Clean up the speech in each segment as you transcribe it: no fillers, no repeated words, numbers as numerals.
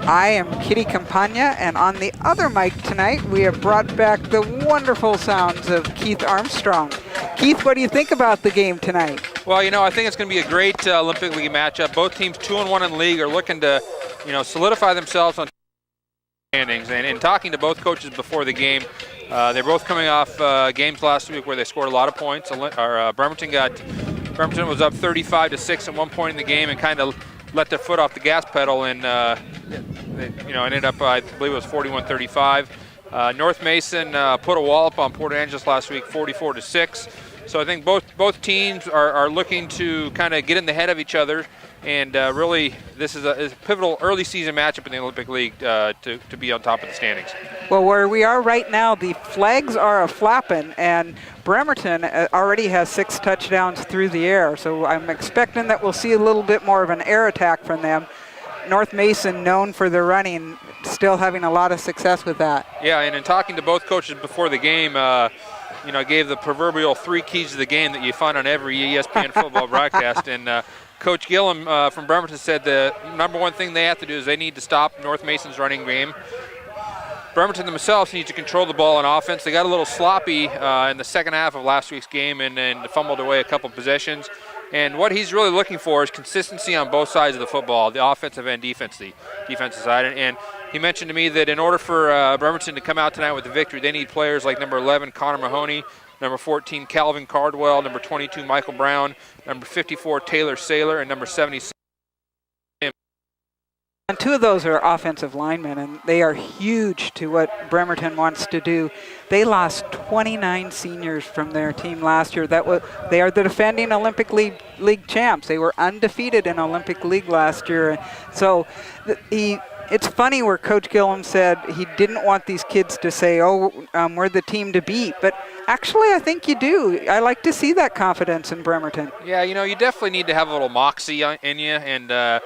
I am Kitty Campagna, and on the other mic tonight, we have brought back the wonderful sounds of Keith Armstrong. Keith, what do you think about the game tonight? Well, I think it's going to be a great Olympic League matchup. Both teams 2-1 in the league are looking to, solidify themselves on standings. And in talking to both coaches before the game, they're both coming off games last week where they scored a lot of points. Bremerton was up 35-6 at one point in the game and kind of let their foot off the gas pedal, and ended up, I believe it was 41-35. North Mason put a wallop on Port Angeles last week, 44-6. So I think both teams are looking to kind of get in the head of each other, and really this is a pivotal early season matchup in the Olympic League to be on top of the standings. Well, where we are right now, the flags are a-flapping, and Bremerton already has 6 touchdowns through the air, so I'm expecting that we'll see a little bit more of an air attack from them. North Mason, known for their running, still having a lot of success with that. Yeah, and in talking to both coaches before the game, I gave the proverbial 3 keys to the game that you find on every ESPN football broadcast, and Coach Gillum from Bremerton said the number one thing they have to do is they need to stop North Mason's running game. Bremerton themselves need to control the ball on offense. They got a little sloppy in the second half of last week's game and fumbled away a couple possessions. And what he's really looking for is consistency on both sides of the football, the offensive and defensive side. And he mentioned to me that in order for Bremerton to come out tonight with the victory, they need players like number 11, Connor Mahoney, number 14, Calvin Cardwell, number 22, Michael Brown, number 54, Taylor Saylor, and number 76. And 2 of those are offensive linemen, and they are huge to what Bremerton wants to do. They lost 29 seniors from their team last year. They are the defending Olympic League champs. They were undefeated in Olympic League last year. So it's funny where Coach Gillum said he didn't want these kids to say, we're the team to beat. But actually, I think you do. I like to see that confidence in Bremerton. Yeah, you definitely need to have a little moxie in you, and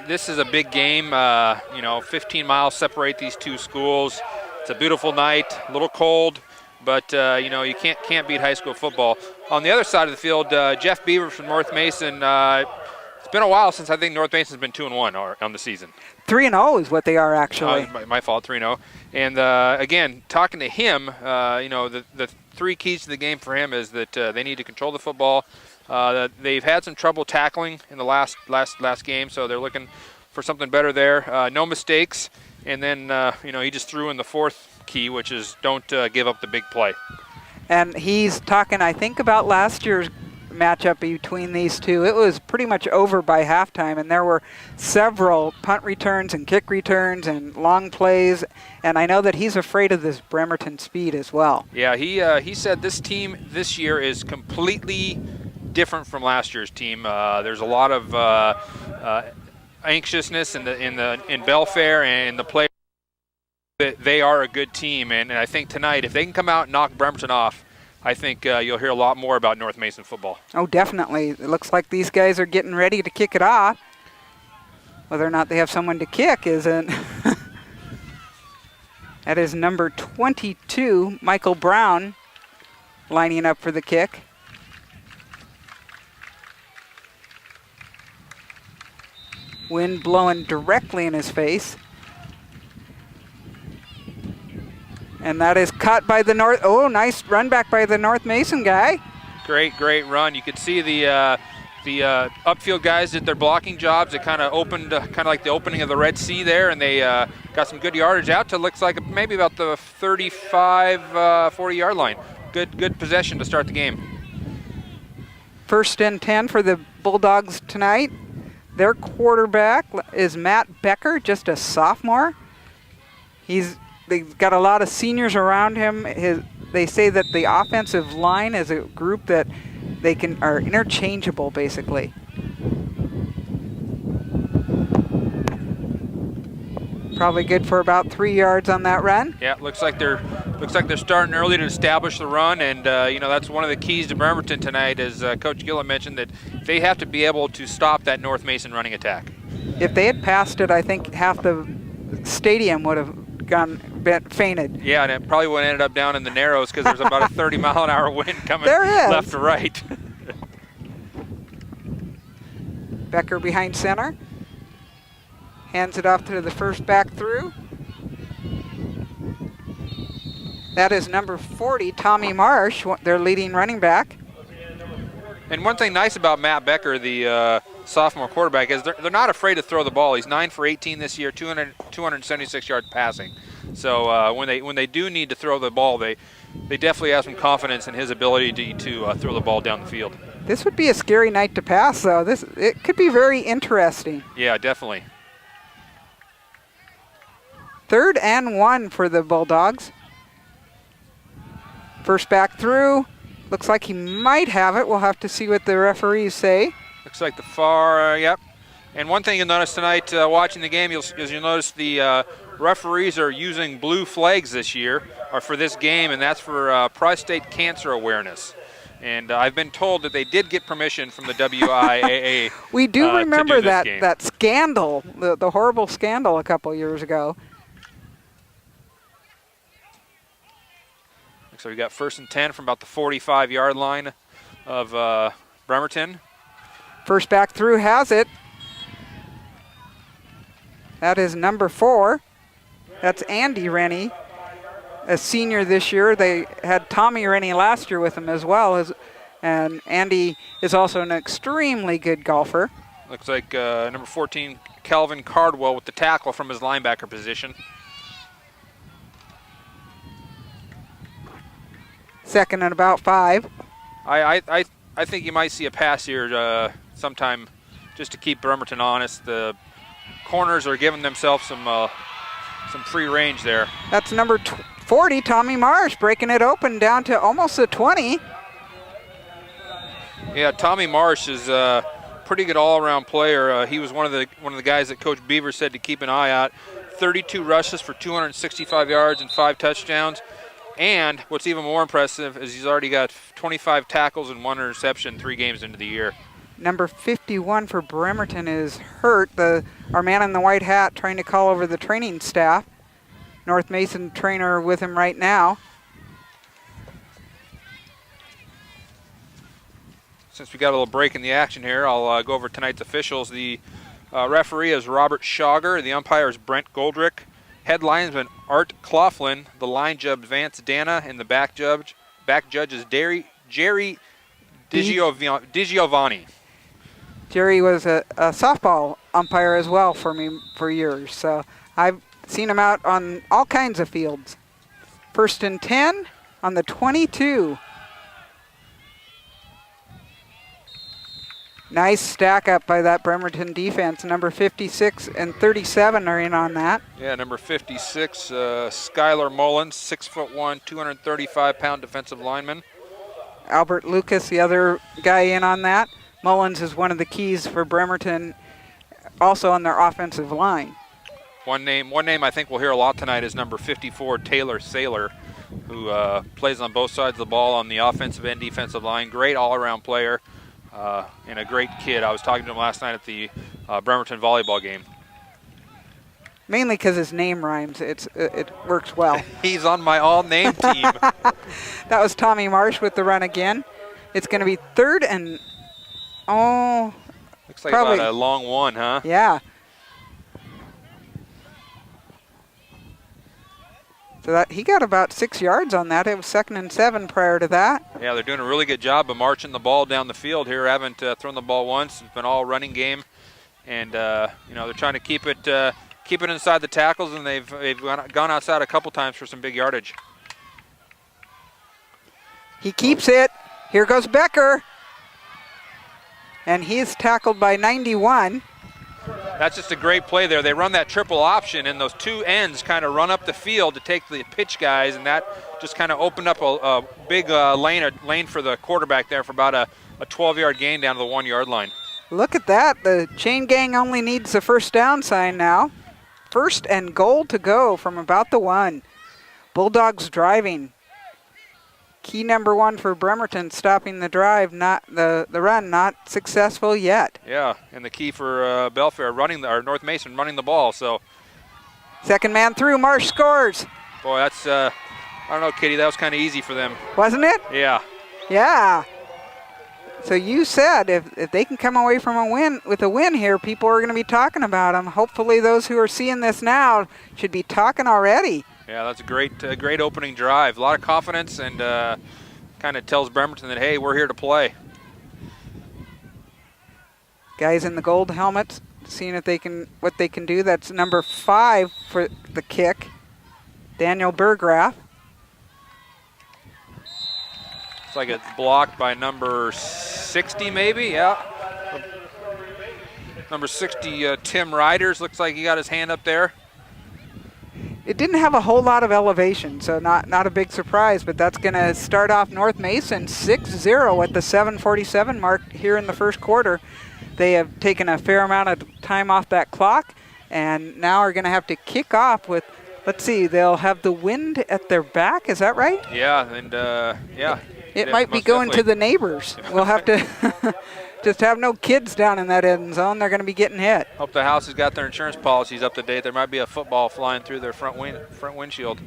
this is a big game. 15 miles separate these 2 schools. It's a beautiful night, a little cold, but you can't beat high school football. On the other side of the field, Jeff Beaver from North Mason. It's been a while since I think North Mason's been 2-1 on the season. 3-0 is what they are actually. My fault, 3-0. And again, talking to him, the 3 keys to the game for him is that they need to control the football. They've had some trouble tackling in the last game, so they're looking for something better there. No mistakes, and then he just threw in the 4th key, which is don't give up the big play. And he's talking, I think, about last year's matchup between these 2. It was pretty much over by halftime, and there were several punt returns and kick returns and long plays, and I know that he's afraid of this Bremerton speed as well. Yeah, he said this team this year is completely different from last year's team. There's a lot of anxiousness in Belfair and the players. That they are a good team, and I think tonight, if they can come out and knock Bremerton off, I think you'll hear a lot more about North Mason football. Oh, definitely. It looks like these guys are getting ready to kick it off. Whether or not they have someone to kick isn't. That is number 22, Michael Brown, lining up for the kick. Wind blowing directly in his face. And that is caught by the North. Oh, nice run back by the North Mason guy. Great run. You could see the upfield guys did their blocking jobs. It kind of opened, kind of like the opening of the Red Sea there, and they got some good yardage out to looks like maybe about the 35, 40-yard line. Good possession to start the game. 1st and 10 for the Bulldogs tonight. Their quarterback is Matt Becker, just a sophomore. They've got a lot of seniors around him. They say that the offensive line is a group that are interchangeable, basically. Probably good for about 3 yards on that run. Yeah, looks like they're starting early to establish the run, and that's one of the keys to Bremerton tonight. As Coach Gillum mentioned, that they have to be able to stop that North Mason running attack. If they had passed it, I think half the stadium would have fainted. Yeah, and it probably would have ended up down in the Narrows because there's about a 30-mile-an-hour wind coming left to right. Becker behind center. Hands it off to the first back through. That is number 40, Tommy Marsh, their leading running back. And one thing nice about Matt Becker, the sophomore quarterback, is they're not afraid to throw the ball. He's 9 for 18 this year, 276 yards passing. So when they do need to throw the ball, they definitely have some confidence in his ability to throw the ball down the field. This would be a scary night to pass, though. It could be very interesting. Yeah, definitely. 3rd and 1 for the Bulldogs. First back through. Looks like he might have it. We'll have to see what the referees say. Looks like the far, yep. And one thing you'll notice tonight watching the game, you'll notice the referees are using blue flags this year, or for this game, and that's for prostate cancer awareness. And I've been told that they did get permission from the WIAA. We do remember to do that scandal, the horrible scandal a couple years ago. So we got 1st and 10 from about the 45-yard line of Bremerton. First back through has it. That is number 4. That's Andy Rennie, a senior this year. They had Tommy Rennie last year with them as well. And Andy is also an extremely good golfer. Looks like number 14, Calvin Cardwell, with the tackle from his linebacker position. 2nd and about 5. I think you might see a pass here sometime just to keep Bremerton honest. The corners are giving themselves some free range there. That's number 40, Tommy Marsh, breaking it open down to almost the 20. Yeah, Tommy Marsh is a pretty good all-around player. He was one of the guys that Coach Beaver said to keep an eye out. 32 rushes for 265 yards and 5 touchdowns. And what's even more impressive is he's already got 25 tackles and 1 interception 3 games into the year. Number 51 for Bremerton is hurt. Our man in the white hat trying to call over the training staff. North Mason trainer with him right now. Since we got a little break in the action here, I'll go over tonight's officials. The referee is Robert Schauger. The umpire is Brent Goldrick. Head linesman Art Cloughlin, the line judge Vance Dana, and the back judge is Jerry DiGiovanni. Jerry was a softball umpire as well for me for years, so I've seen him out on all kinds of fields. 1st and 10 on the 22. Nice stack up by that Bremerton defense. Number 56 and 37 are in on that. Yeah, number 56, Skylar Mullins, 6'1", 235-pound defensive lineman. Albert Lucas, the other guy in on that. Mullins is one of the keys for Bremerton, also on their offensive line. One name I think we'll hear a lot tonight is number 54, Taylor Saylor, who plays on both sides of the ball on the offensive and defensive line. Great all-around player. And a great kid. I was talking to him last night at the Bremerton volleyball game. Mainly because his name rhymes. It works well. He's on my all-name team. That was Tommy Marsh with the run again. It's going to be 3rd and, looks like probably about a long one, huh? Yeah. So he got about 6 yards on that. It was 2nd and 7 prior to that. Yeah, they're doing a really good job of marching the ball down the field here. Haven't thrown the ball once. It's been all running game, and they're trying to keep it inside the tackles, and they've gone outside a couple times for some big yardage. He keeps it. Here goes Becker, and he's tackled by 91. That's just a great play there. They run that triple option, and those two ends kind of run up the field to take the pitch guys, and that just kind of opened up a big lane for the quarterback there for about a 12-yard gain down to the 1-yard line. Look at that. The chain gang only needs the first down sign now. 1st and goal to go from about the 1. Bulldogs driving. Key number 1 for Bremerton, stopping the drive, not the run, not successful yet. Yeah, and the key for Belfair or North Mason running the ball. So, 2nd man through, Marsh scores. Boy, that's I don't know, Kitty. That was kind of easy for them, wasn't it? Yeah. Yeah. So you said if they can come away from a win with a win here, people are going to be talking about them. Hopefully those who are seeing this now should be talking already. Yeah, that's a great opening drive. A lot of confidence, and kind of tells Bremerton that, hey, we're here to play. Guys in the gold helmets, seeing if what they can do. That's number 5 for the kick, Daniel Burgraff. It's like it's blocked by number 60, maybe. Yeah. Number 60, Tim Riders. Looks like he got his hand up there. It didn't have a whole lot of elevation, so not a big surprise, but that's going to start off North Mason 6-0 at the 7:47 mark here in the first quarter. They have taken a fair amount of time off that clock, and now are going to have to kick off with, let's see, they'll have the wind at their back. Is that right? Yeah, and yeah. It might be going to the neighbors. We'll have to just have no kids down in that end zone. They're going to be getting hit. Hope the house has got their insurance policies up to date. There might be a football flying through their front windshield.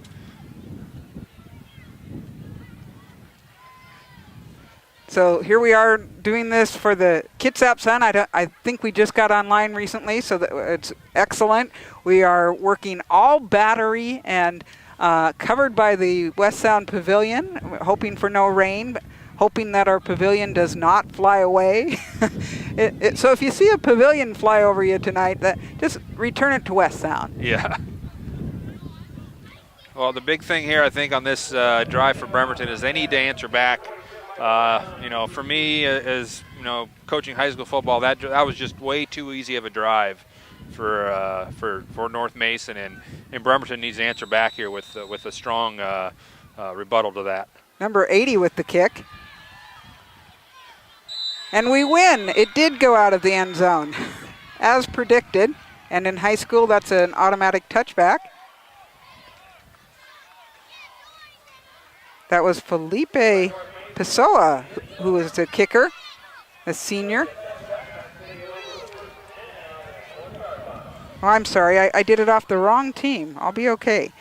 So here we are doing this for the Kitsap Sun. I think we just got online recently, so it's excellent. We are working all battery and covered by the West Sound Pavilion, hoping for no rain, hoping that our pavilion does not fly away. So if you see a pavilion fly over you tonight, just return it to West Sound. Yeah. Well, the big thing here, I think, on this drive for Bremerton is they need to answer back. For me, as coaching high school football, that was just way too easy of a drive for North Mason, and Bremerton needs to answer back here with a strong rebuttal to that. Number 80 with the kick. And we win. It did go out of the end zone, as predicted. And in high school, that's an automatic touchback. That was Felipe Pessoa, who was the kicker, a senior. Oh, I'm sorry, I did it off the wrong team. I'll be okay.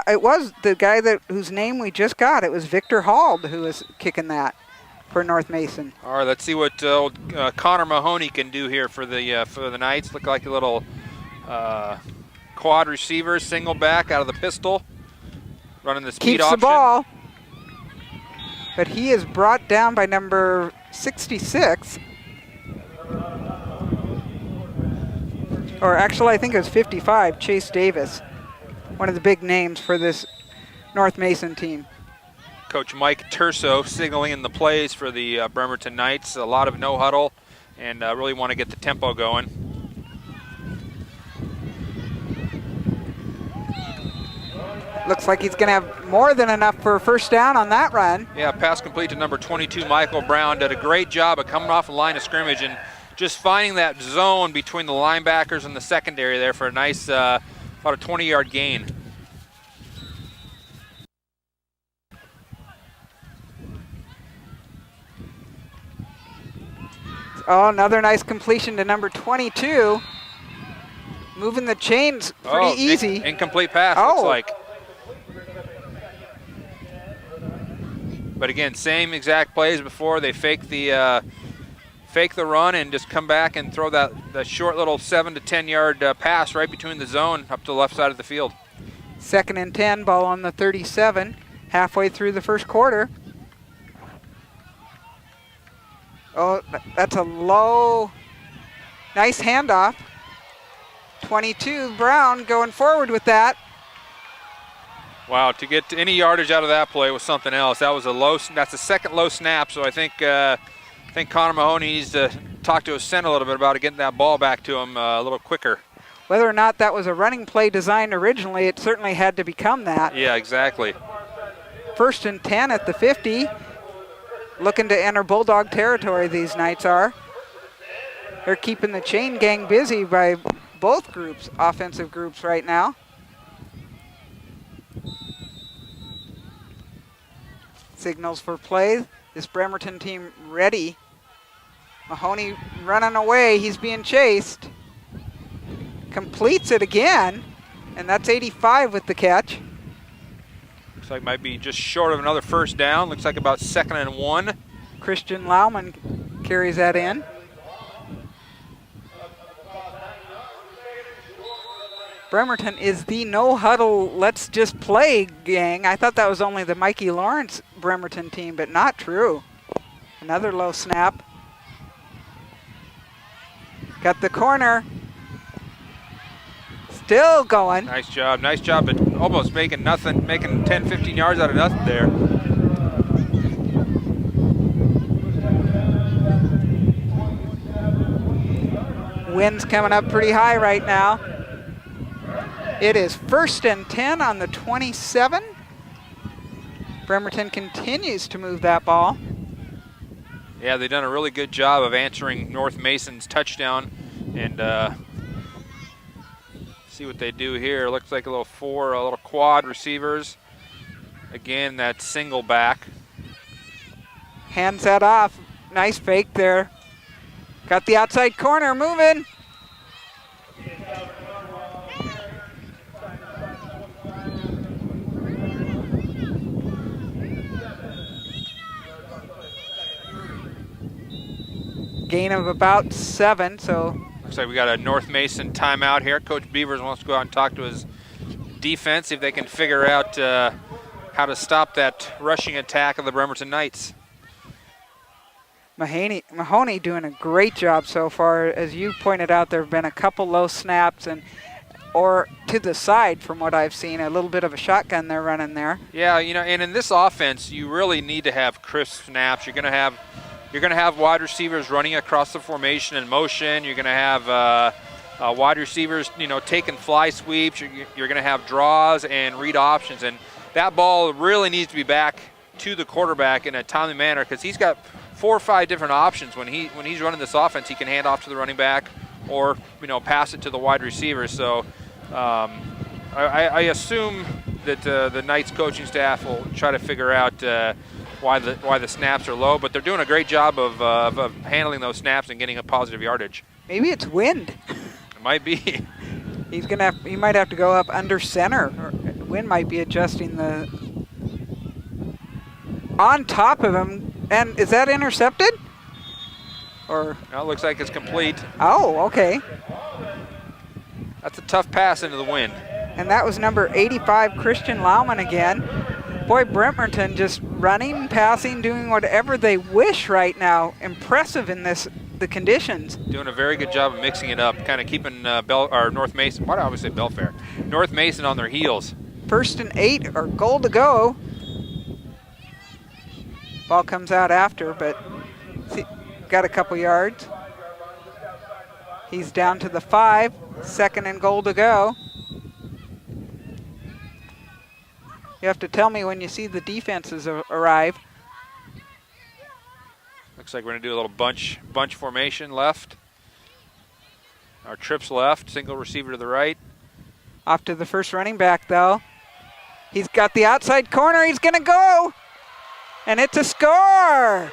It was the guy whose name we just got. It was Victor Hald who was kicking that for North Mason. All right, let's see what Connor Mahoney can do here for the Knights. Look like a little quad receiver, single back out of the pistol, running the speed option. Keeps the ball, but he is brought down by number 66. Or actually, I think it was 55, Chase Davis, one of the big names for this North Mason team. Coach Mike Terso signaling in the plays for the Bremerton Knights. A lot of no huddle, and really want to get the tempo going. Looks like he's going to have more than enough for a first down on that run. Yeah, pass complete to number 22, Michael Brown. Did a great job of coming off the line of scrimmage and just finding that zone between the linebackers and the secondary there for a nice, about a 20-yard gain. Oh, another nice completion to number 22. Moving the chains pretty easy. Incomplete pass, looks like. But again, same exact play as before. They fake the run and just come back and throw that short little 7 to 10 yard pass right between the zone up to the left side of the field. 2nd and 10, ball on the 37, halfway through the first quarter. Oh, that's a low, nice handoff. 22, Brown going forward with that. Wow, to get any yardage out of that play was something else. That was that's a second low snap, so I think Connor Mahoney needs to talk to his center a little bit about getting that ball back to him a little quicker. Whether or not that was a running play designed originally, it certainly had to become that. Yeah, exactly. 1st and 10 at the 50. Looking to enter Bulldog territory, these Knights are. They're keeping the chain gang busy by both groups, offensive groups right now. Signals for play. This Bremerton team ready. Mahoney running away. He's being chased. Completes it again, and that's 85 with the catch. Looks like might be just short of another first down. Looks like about 2nd and 1. Christian Lauman carries that in. Bremerton is the no-huddle, let's just play gang. I thought that was only the Mikey Lawrence Bremerton team, but not true. Another low snap. Got the corner. Still going. Nice job at almost making nothing, making 10, 15 yards out of nothing there. Wind's coming up pretty high right now. It is 1st and 10 on the 27. Bremerton continues to move that ball. Yeah, they've done a really good job of answering North Mason's touchdown. And see what they do here. Looks like a little quad receivers. Again, that single back. Hands that off. Nice fake there. Got the outside corner moving. Gain of about 7, so. Looks like we got a North Mason timeout here. Coach Beavers wants to go out and talk to his defense, see if they can figure out how to stop that rushing attack of the Bremerton Knights. Mahoney doing a great job so far. As you pointed out, there have been a couple low snaps or to the side from what I've seen, a little bit of a shotgun they're running there. Yeah, and in this offense, you really need to have crisp snaps. You're going to have wide receivers running across the formation in motion. You're going to have wide receivers, taking fly sweeps. You're going to have draws and read options, and that ball really needs to be back to the quarterback in a timely manner because he's got 4 or 5 different options when he's running this offense. He can hand off to the running back or pass it to the wide receiver. So I assume that the Knights coaching staff will try to figure out why the snaps are low, but they're doing a great job of handling those snaps and getting a positive yardage. Maybe it's wind. It might be. He might have to go up under center. Or wind might be adjusting the on top of him. And is that intercepted? Or Well, it looks like it's complete. oh, okay. That's a tough pass into the wind. And that was number 85, Christian Lauman again. Boy, Bremerton just running, passing, doing whatever they wish right now. Impressive in the conditions. Doing a very good job of mixing it up, kind of keeping North Mason, why do I always say Belfair? North Mason on their heels. 1st and 8 or goal to go. Ball comes out after, but got a couple yards. He's down to the 5, 2nd and goal to go. You have to tell me when you see the defenses arrive. Looks like we're going to do a little bunch formation left. Our trips left, single receiver to the right. Off to the first running back, though. He's got the outside corner. He's going to go. And it's a score.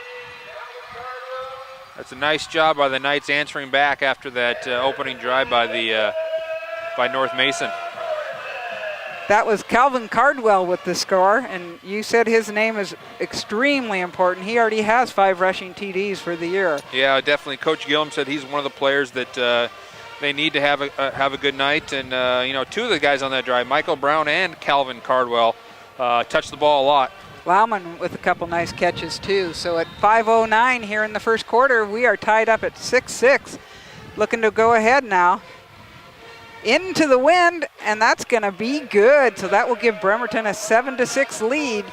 That's a nice job by the Knights answering back after that opening drive by North Mason. That was Calvin Cardwell with the score, and you said his name is extremely important. He already has 5 rushing TDs for the year. Yeah, definitely. Coach Gillum said he's one of the players that they need to have a good night. And 2 of the guys on that drive, Michael Brown and Calvin Cardwell, touched the ball a lot. Lauman with a couple nice catches too. So at 5:09 here in the first quarter, we are tied up at 6-6. Looking to go ahead now. Into the wind, and that's going to be good. So that will give Bremerton a 7-6 lead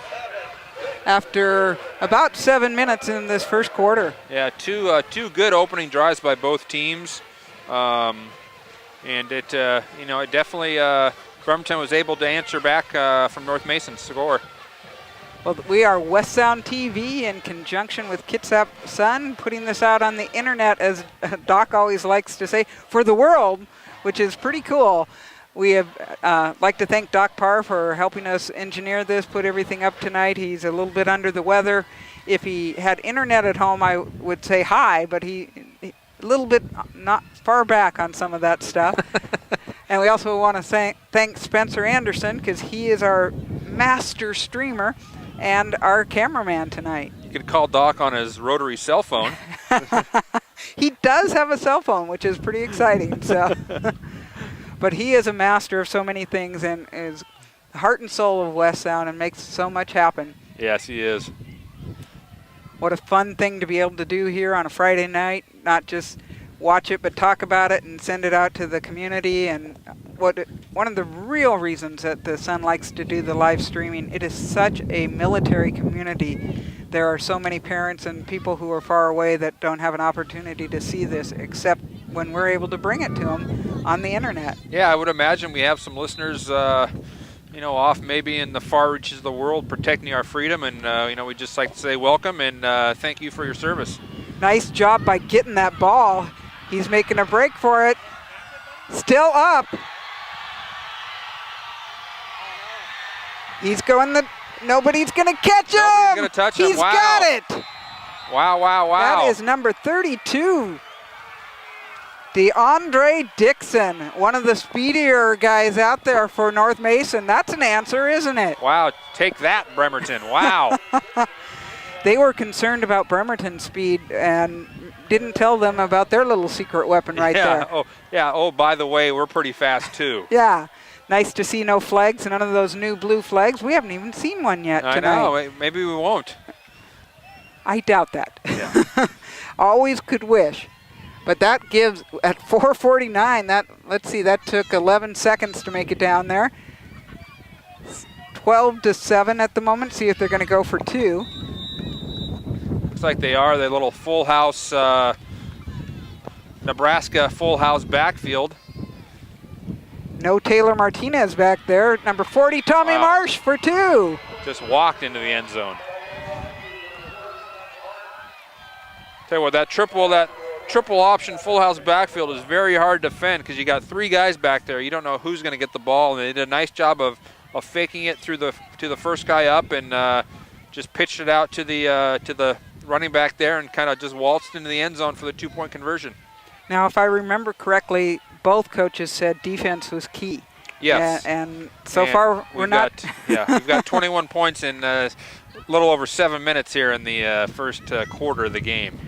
after about 7 minutes in this first quarter. Yeah, two good opening drives by both teams, and it definitely Bremerton was able to answer back from North Mason's score. Well, we are West Sound TV in conjunction with Kitsap Sun, putting this out on the internet, as Doc always likes to say, for the world, which is pretty cool. We have like to thank Doc Parr for helping us engineer this, put everything up tonight. He's a little bit under the weather. If he had internet at home, I would say hi, but he a little bit not far back on some of that stuff. And we also want to thank Spencer Anderson, because he is our master streamer and our cameraman tonight. could call Doc on his rotary cell phone. He does have a cell phone, which is pretty exciting. So, but he is a master of so many things and is the heart and soul of West Sound and makes so much happen. Yes, he is. What a fun thing to be able to do here on a Friday night, not just watch it, but talk about it and send it out to the community. And one of the real reasons that the Sun likes to do the live streaming, it is such a military community. There are so many parents and people who are far away that don't have an opportunity to see this, except when we're able to bring it to them on the internet. Yeah, I would imagine we have some listeners, off maybe in the far reaches of the world protecting our freedom. And, we'd just like to say welcome and thank you for your service. Nice job by getting that ball. He's making a break for it. Still up. He's going nobody's going to catch him. Nobody's going to touch him. He's Wow. got it. Wow. That is number 32. DeAndre Dixon, one of the speedier guys out there for North Mason. That's an answer, isn't it? Wow, take that, Bremerton. Wow. They were concerned about Bremerton's speed and didn't tell them about their little secret weapon right there. Oh, by the way, we're pretty fast too. Yeah. Nice to see no flags, none of those new blue flags. We haven't even seen one yet tonight. I know. Maybe we won't. I doubt that. Yeah. Always could wish. But that gives, at 4:49, that took 11 seconds to make it down there. 12-7 at the moment. See if they're going to go for 2. Looks like they are. Their little full house, Nebraska full house backfield. No Taylor Martinez back there. Number 40, Tommy Wow. Marsh for 2. Just walked into the end zone. Tell you what, that triple option full house backfield is very hard to defend because you got 3 guys back there. You don't know who's going to get the ball, and they did a nice job of faking it to the first guy up and just pitched it out to the running back there and kind of just waltzed into the end zone for the 2-point conversion. Now, if I remember correctly, both coaches said defense was key. Yes. And so far, we're not. We've got 21 points in a little over 7 minutes here in the first quarter of the game.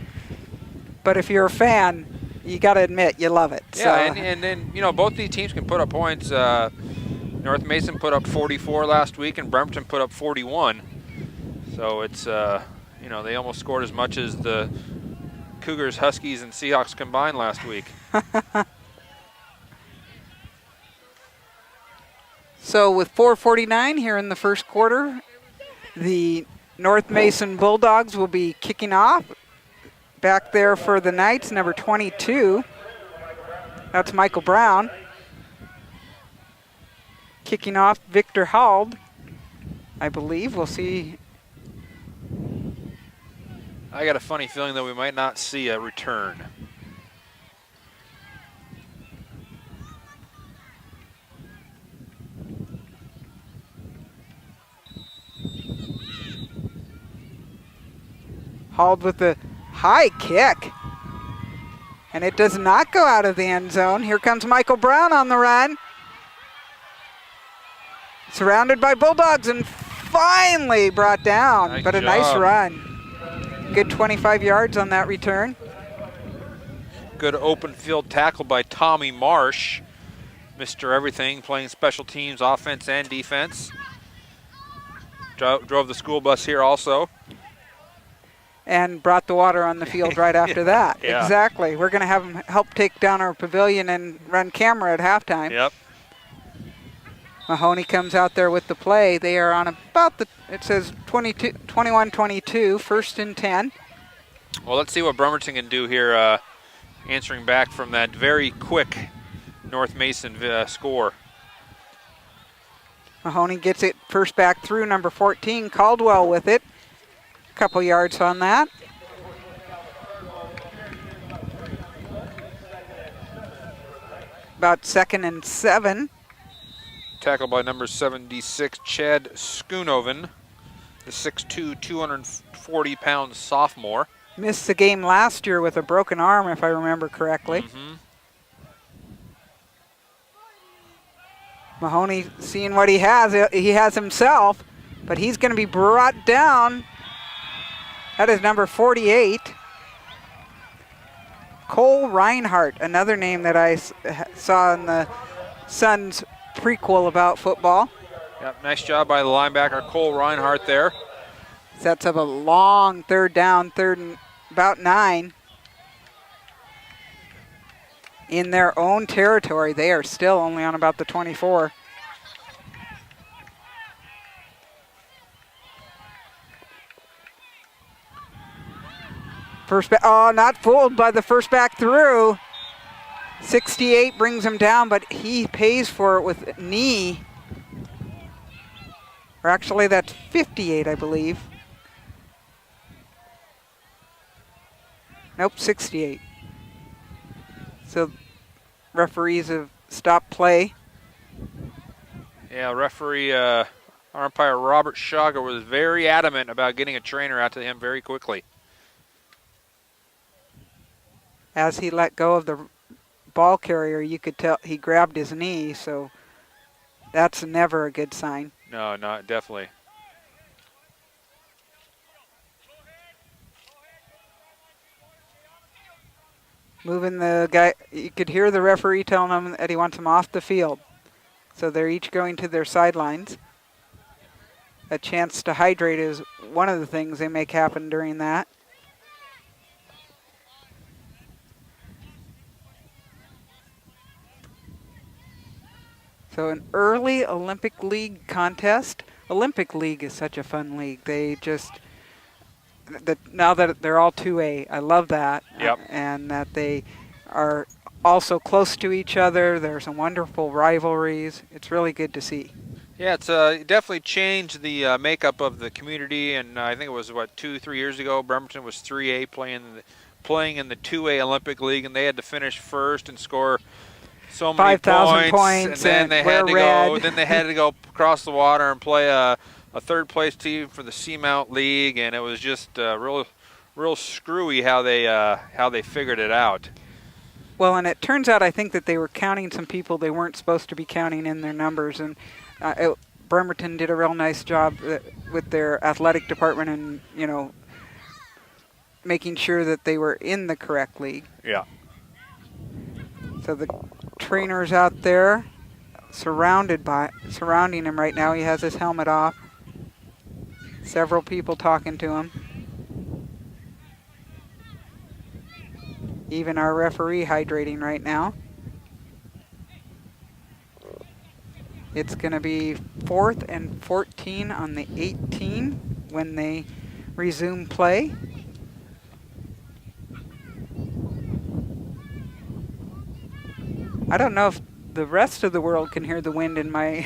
But if you're a fan, you got to admit you love it. Yeah, so. and then both these teams can put up points. North Mason put up 44 last week, and Bremerton put up 41. So it's they almost scored as much as the Cougars, Huskies, and Seahawks combined last week. So with 4:49 here in the first quarter, the North Mason Bulldogs will be kicking off. Back there for the Knights, number 22. That's Michael Brown. Kicking off, Victor Hald, I believe. We'll see. I got a funny feeling that we might not see a return. Hald with the high kick. And it does not go out of the end zone. Here comes Michael Brown on the run. Surrounded by Bulldogs and finally brought down. Nice but a job. nice run. Good 25 yards on that return. Good open field tackle by Tommy Marsh. Mr. Everything, playing special teams, offense and defense. Drove the school bus here also. And brought the water on the field right after that. Yeah. Exactly. We're going to have him help take down our pavilion and run camera at halftime. Yep. Mahoney comes out there with the play. They are on about it says 21-22, first and 10. Well, let's see what Bremerton can do here, answering back from that very quick North Mason score. Mahoney gets it first back through, number 14, Caldwell with it. Couple yards on that. About 2nd and 7. Tackled by number 76, Chad Schoonoven, the 6'2", 240-pound sophomore. Missed the game last year with a broken arm, if I remember correctly. Mm-hmm. Mahoney seeing what he has himself, but he's going to be brought down. That is number 48. Cole Reinhardt, another name that I saw in the Sun's prequel about football. Yep, nice job by the linebacker, Cole Reinhardt there. Sets up a long third down, third and about 9. In their own territory. They are still only on about the 24. Not fooled by the first back through. 68 brings him down, but he pays for it with knee. Or actually, that's 58, I believe. Nope, 68. So referees have stopped play. Yeah, referee, our umpire Robert Schager was very adamant about getting a trainer out to him very quickly. As he let go of the ball carrier, you could tell he grabbed his knee, so that's never a good sign. No, not definitely. Moving the guy, you could hear the referee telling him that he wants him off the field. So they're each going to their sidelines. A chance to hydrate is one of the things they make happen during that. So an early Olympic League contest. Olympic League is such a fun league. They just, now that they're all 2A, I love that. Yep. And that they are also close to each other. There's some wonderful rivalries. It's really good to see. Yeah, it's definitely changed the makeup of the community. And I think it was, 2-3 years ago, Bremerton was 3A playing in the 2A Olympic League, and they had to finish first and score so many 5,000 points, and then they had to go. Then they had to go across the water and play a third place team for the Seamount League, and it was just real screwy how they figured it out. Well, and it turns out I think that they were counting some people they weren't supposed to be counting in their numbers, and Bremerton did a real nice job with their athletic department and making sure that they were in the correct league. Yeah. So the trainer's out there surrounding him right now. He has his helmet off. Several people talking to him. Even our referee hydrating right now. It's going to be 4th and 14 on the 18 when they resume play. I don't know if the rest of the world can hear the wind in my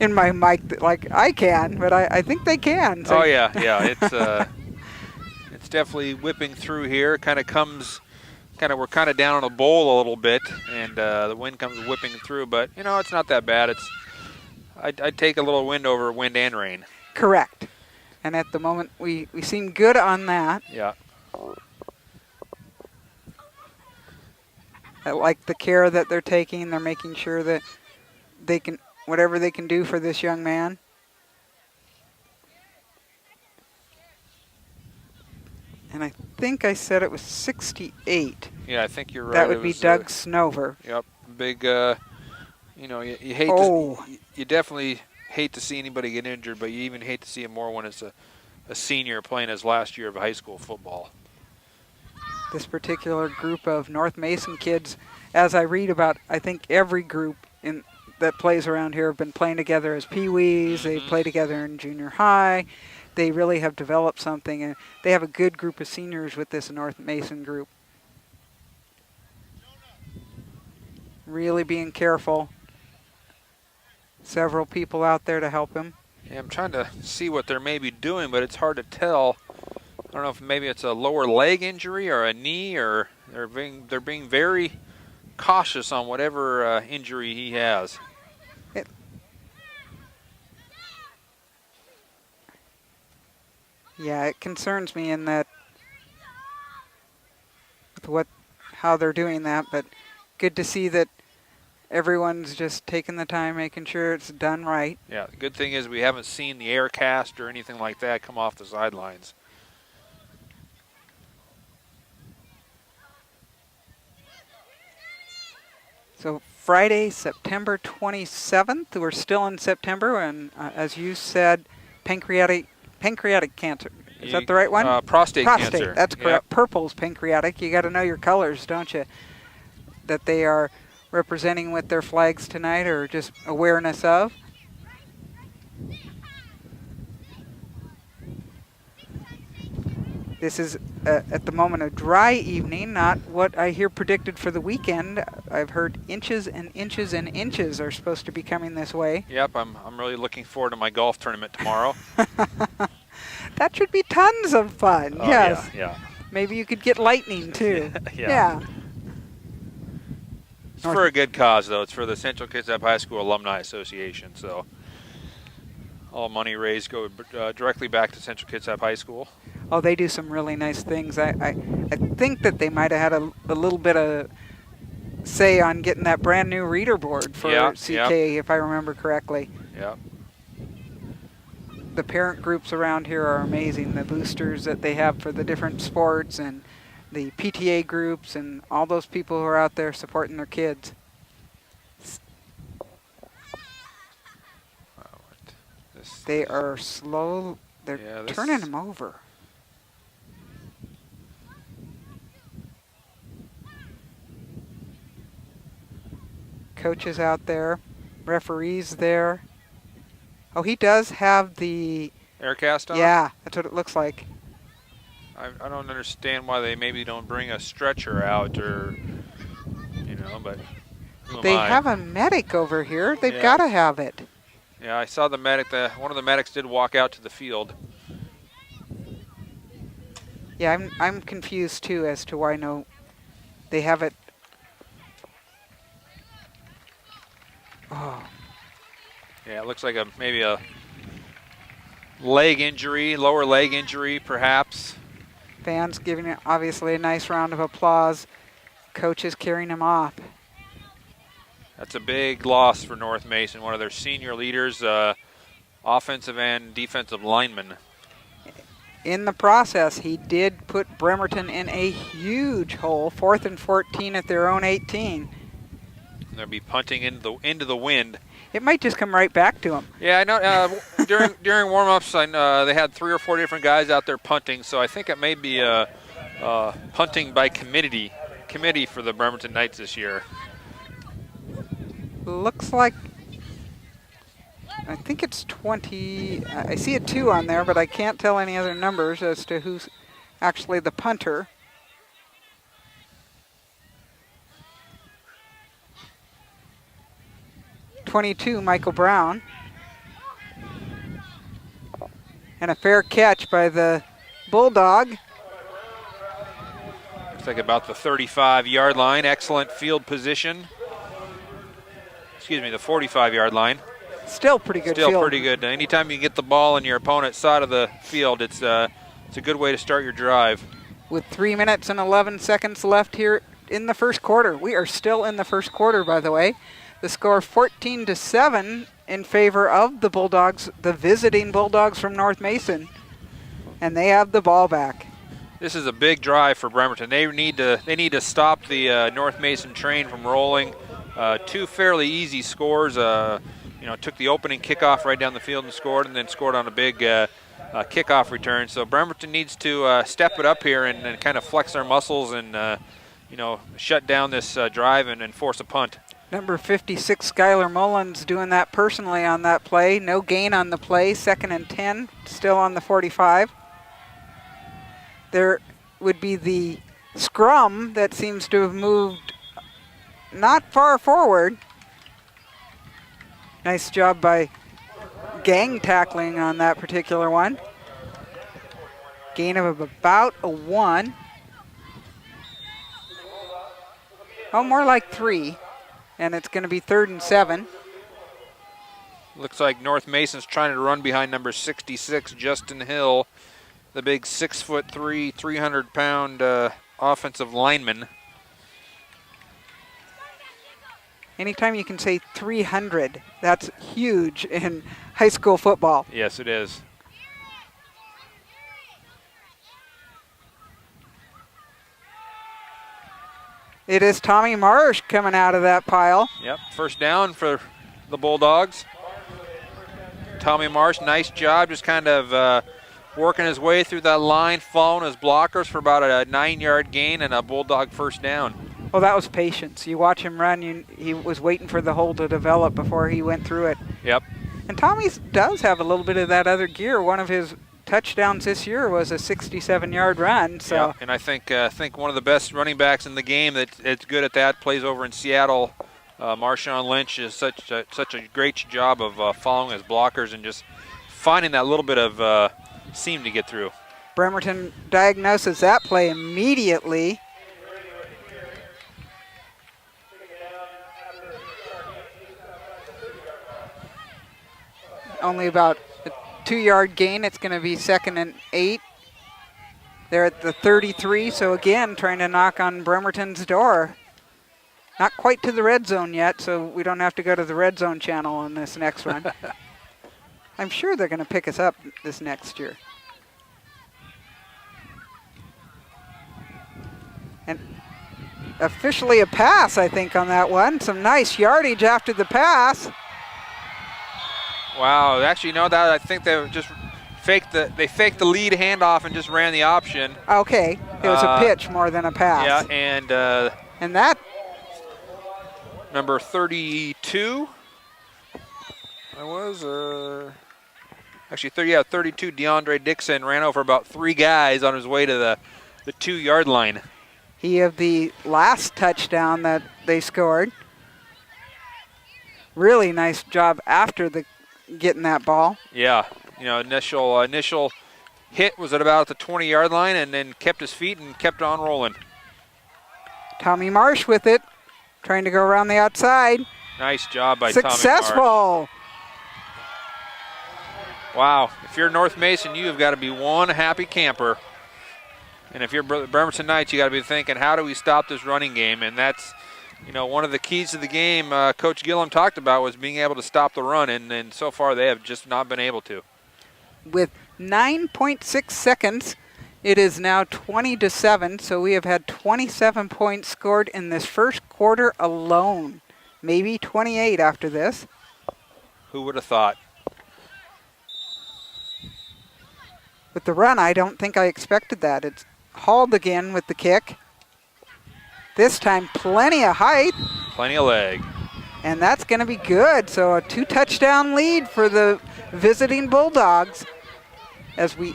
in my mic like I can, but I think they can. So. Oh yeah, it's definitely whipping through here. We're kind of down on a bowl a little bit, and the wind comes whipping through. But it's not that bad. I'd take a little wind over wind and rain. Correct. And at the moment we seem good on that. Yeah. I like the care that they're taking. They're making sure that they can, whatever they can do for this young man. And I think I said it was 68. Yeah, I think you're right. That would be Doug Snover. Yep, big. You hate you definitely hate to see anybody get injured, but you even hate to see it more when it's a senior playing his last year of high school football. This particular group of North Mason kids, as I read about, I think every group that plays around here have been playing together as peewees. They play together in junior high. They really have developed something, and they have a good group of seniors with this North Mason group. Really being careful. Several people out there to help him. Yeah, I'm trying to see what they're maybe doing, but it's hard to tell. I don't know if maybe it's a lower leg injury or a knee, or they're being very cautious on whatever injury he has. It concerns me in that with how they're doing that, but good to see that everyone's just taking the time, making sure it's done right. Yeah, the good thing is we haven't seen the air cast or anything like that come off the sidelines. So Friday, September 27th. We're still in September, and as you said, pancreatic cancer. Is that the right one? Prostate cancer. That's correct. Yep. Purple's pancreatic. You got to know your colors, don't you? That they are representing with their flags tonight, or just awareness of. This is, at the moment, a dry evening, not what I hear predicted for the weekend. I've heard inches and inches and inches are supposed to be coming this way. Yep, I'm really looking forward to my golf tournament tomorrow. That should be tons of fun. Oh, yes. Yeah. Maybe you could get lightning, too. Yeah. It's for a good cause, though. It's for the Central Kitsap High School Alumni Association, so all money raised go directly back to Central Kitsap High School. Oh, they do some really nice things. I think that they might have had a little bit of say on getting that brand new reader board for CK, if I remember correctly. Yeah. The parent groups around here are amazing. The boosters that they have for the different sports, and the PTA groups, and all those people who are out there supporting their kids. They are slow. They're turning them over. Coaches out there, referees there. Oh, he does have the air cast on? Yeah, that's what it looks like. I don't understand why they maybe don't bring a stretcher out, or, but they have a medic over here. They've got to have it. Yeah, I saw the medic. One of the medics did walk out to the field. Yeah, I'm confused too as to why they have it. Oh. Yeah, it looks like maybe a leg injury, lower leg injury, perhaps. Fans giving it obviously a nice round of applause. Coaches carrying him off. That's a big loss for North Mason, one of their senior leaders, offensive and defensive linemen. In the process, he did put Bremerton in a huge hole, 4th and 14 at their own 18. They'll be punting into the wind. It might just come right back to him. Yeah, I know. During warm-ups, they had 3 or 4 different guys out there punting, so I think it may be punting by committee for the Bremerton Knights this year. Looks like, I think it's 20. I see a 2 on there, but I can't tell any other numbers as to who's actually the punter. .22, Michael Brown. And a fair catch by the Bulldog. Looks like about the 35-yard line. Excellent field position. Excuse me, the 45-yard line. Still pretty good field. Still pretty good. Anytime you get the ball in your opponent's side of the field, it's a good way to start your drive. With 3 minutes and 11 seconds left here in the first quarter. We are still in the first quarter, by the way. The score 14-7 in favor of the Bulldogs, the visiting Bulldogs from North Mason, and they have the ball back. This is a big drive for Bremerton. They need to stop the North Mason train from rolling. 2 fairly easy scores. Took the opening kickoff right down the field and scored, and then scored on a big kickoff return. So Bremerton needs to step it up here and kind of flex their muscles and shut down this drive and force a punt. Number 56, Skylar Mullins, doing that personally on that play. No gain on the play. 2nd and 10, still on the 45. There would be the scrum that seems to have moved not far forward. Nice job by gang tackling on that particular one. Gain of about a 1. Oh, more like 3. And it's going to be 3rd and 7. Looks like North Mason's trying to run behind number 66, Justin Hill, the big 6'3", 300-pound offensive lineman. Anytime you can say 300, that's huge in high school football. Yes, it is. It is Tommy Marsh coming out of that pile. Yep, first down for the Bulldogs. Tommy Marsh, nice job, just kind of working his way through that line, following his blockers for about a 9-yard gain and a Bulldog first down. Well, that was patience. You watch him run, he was waiting for the hole to develop before he went through it. Yep. And Tommy does have a little bit of that other gear. One of his touchdowns this year was a 67-yard run. So. Yeah, and I think one of the best running backs in the game that's good at that plays over in Seattle. Marshawn Lynch is such a great job of following his blockers and just finding that little bit of seam to get through. Bremerton diagnoses that play immediately. Only about a 2-yard gain. It's going to be 2nd and 8. They're at the 33, so again, trying to knock on Bremerton's door. Not quite to the red zone yet, so we don't have to go to the red zone channel on this next one. I'm sure they're going to pick us up this next year. And officially a pass, I think, on that one. Some nice yardage after the pass. Wow, actually, you know that I think they just faked the lead handoff and just ran the option. Okay, it was a pitch more than a pass. Yeah, and that number 32. I was actually 32. DeAndre Dixon ran over about 3 guys on his way to the 2-yard line. He had the last touchdown that they scored. Really nice job after getting that ball. Yeah, you know, initial hit was at about the 20-yard line, and then kept his feet and kept on rolling. Tommy Marsh with it, trying to go around the outside. Nice job by Successful. Tommy Marsh. Wow, if you're North Mason, you have got to be one happy camper. And if you're Bremerton Knights, you got to be thinking, how do we stop this running game? And that's, you know, one of the keys to the game Coach Gillum talked about was being able to stop the run, and so far they have just not been able to. With 9.6 seconds, it is now 20-7, so we have had 27 points scored in this first quarter alone. Maybe 28 after this. Who would have thought? With the run, I don't think I expected that. It's hauled again with the kick. This time, plenty of height. Plenty of leg. And that's going to be good. So a 2-touchdown lead for the visiting Bulldogs as we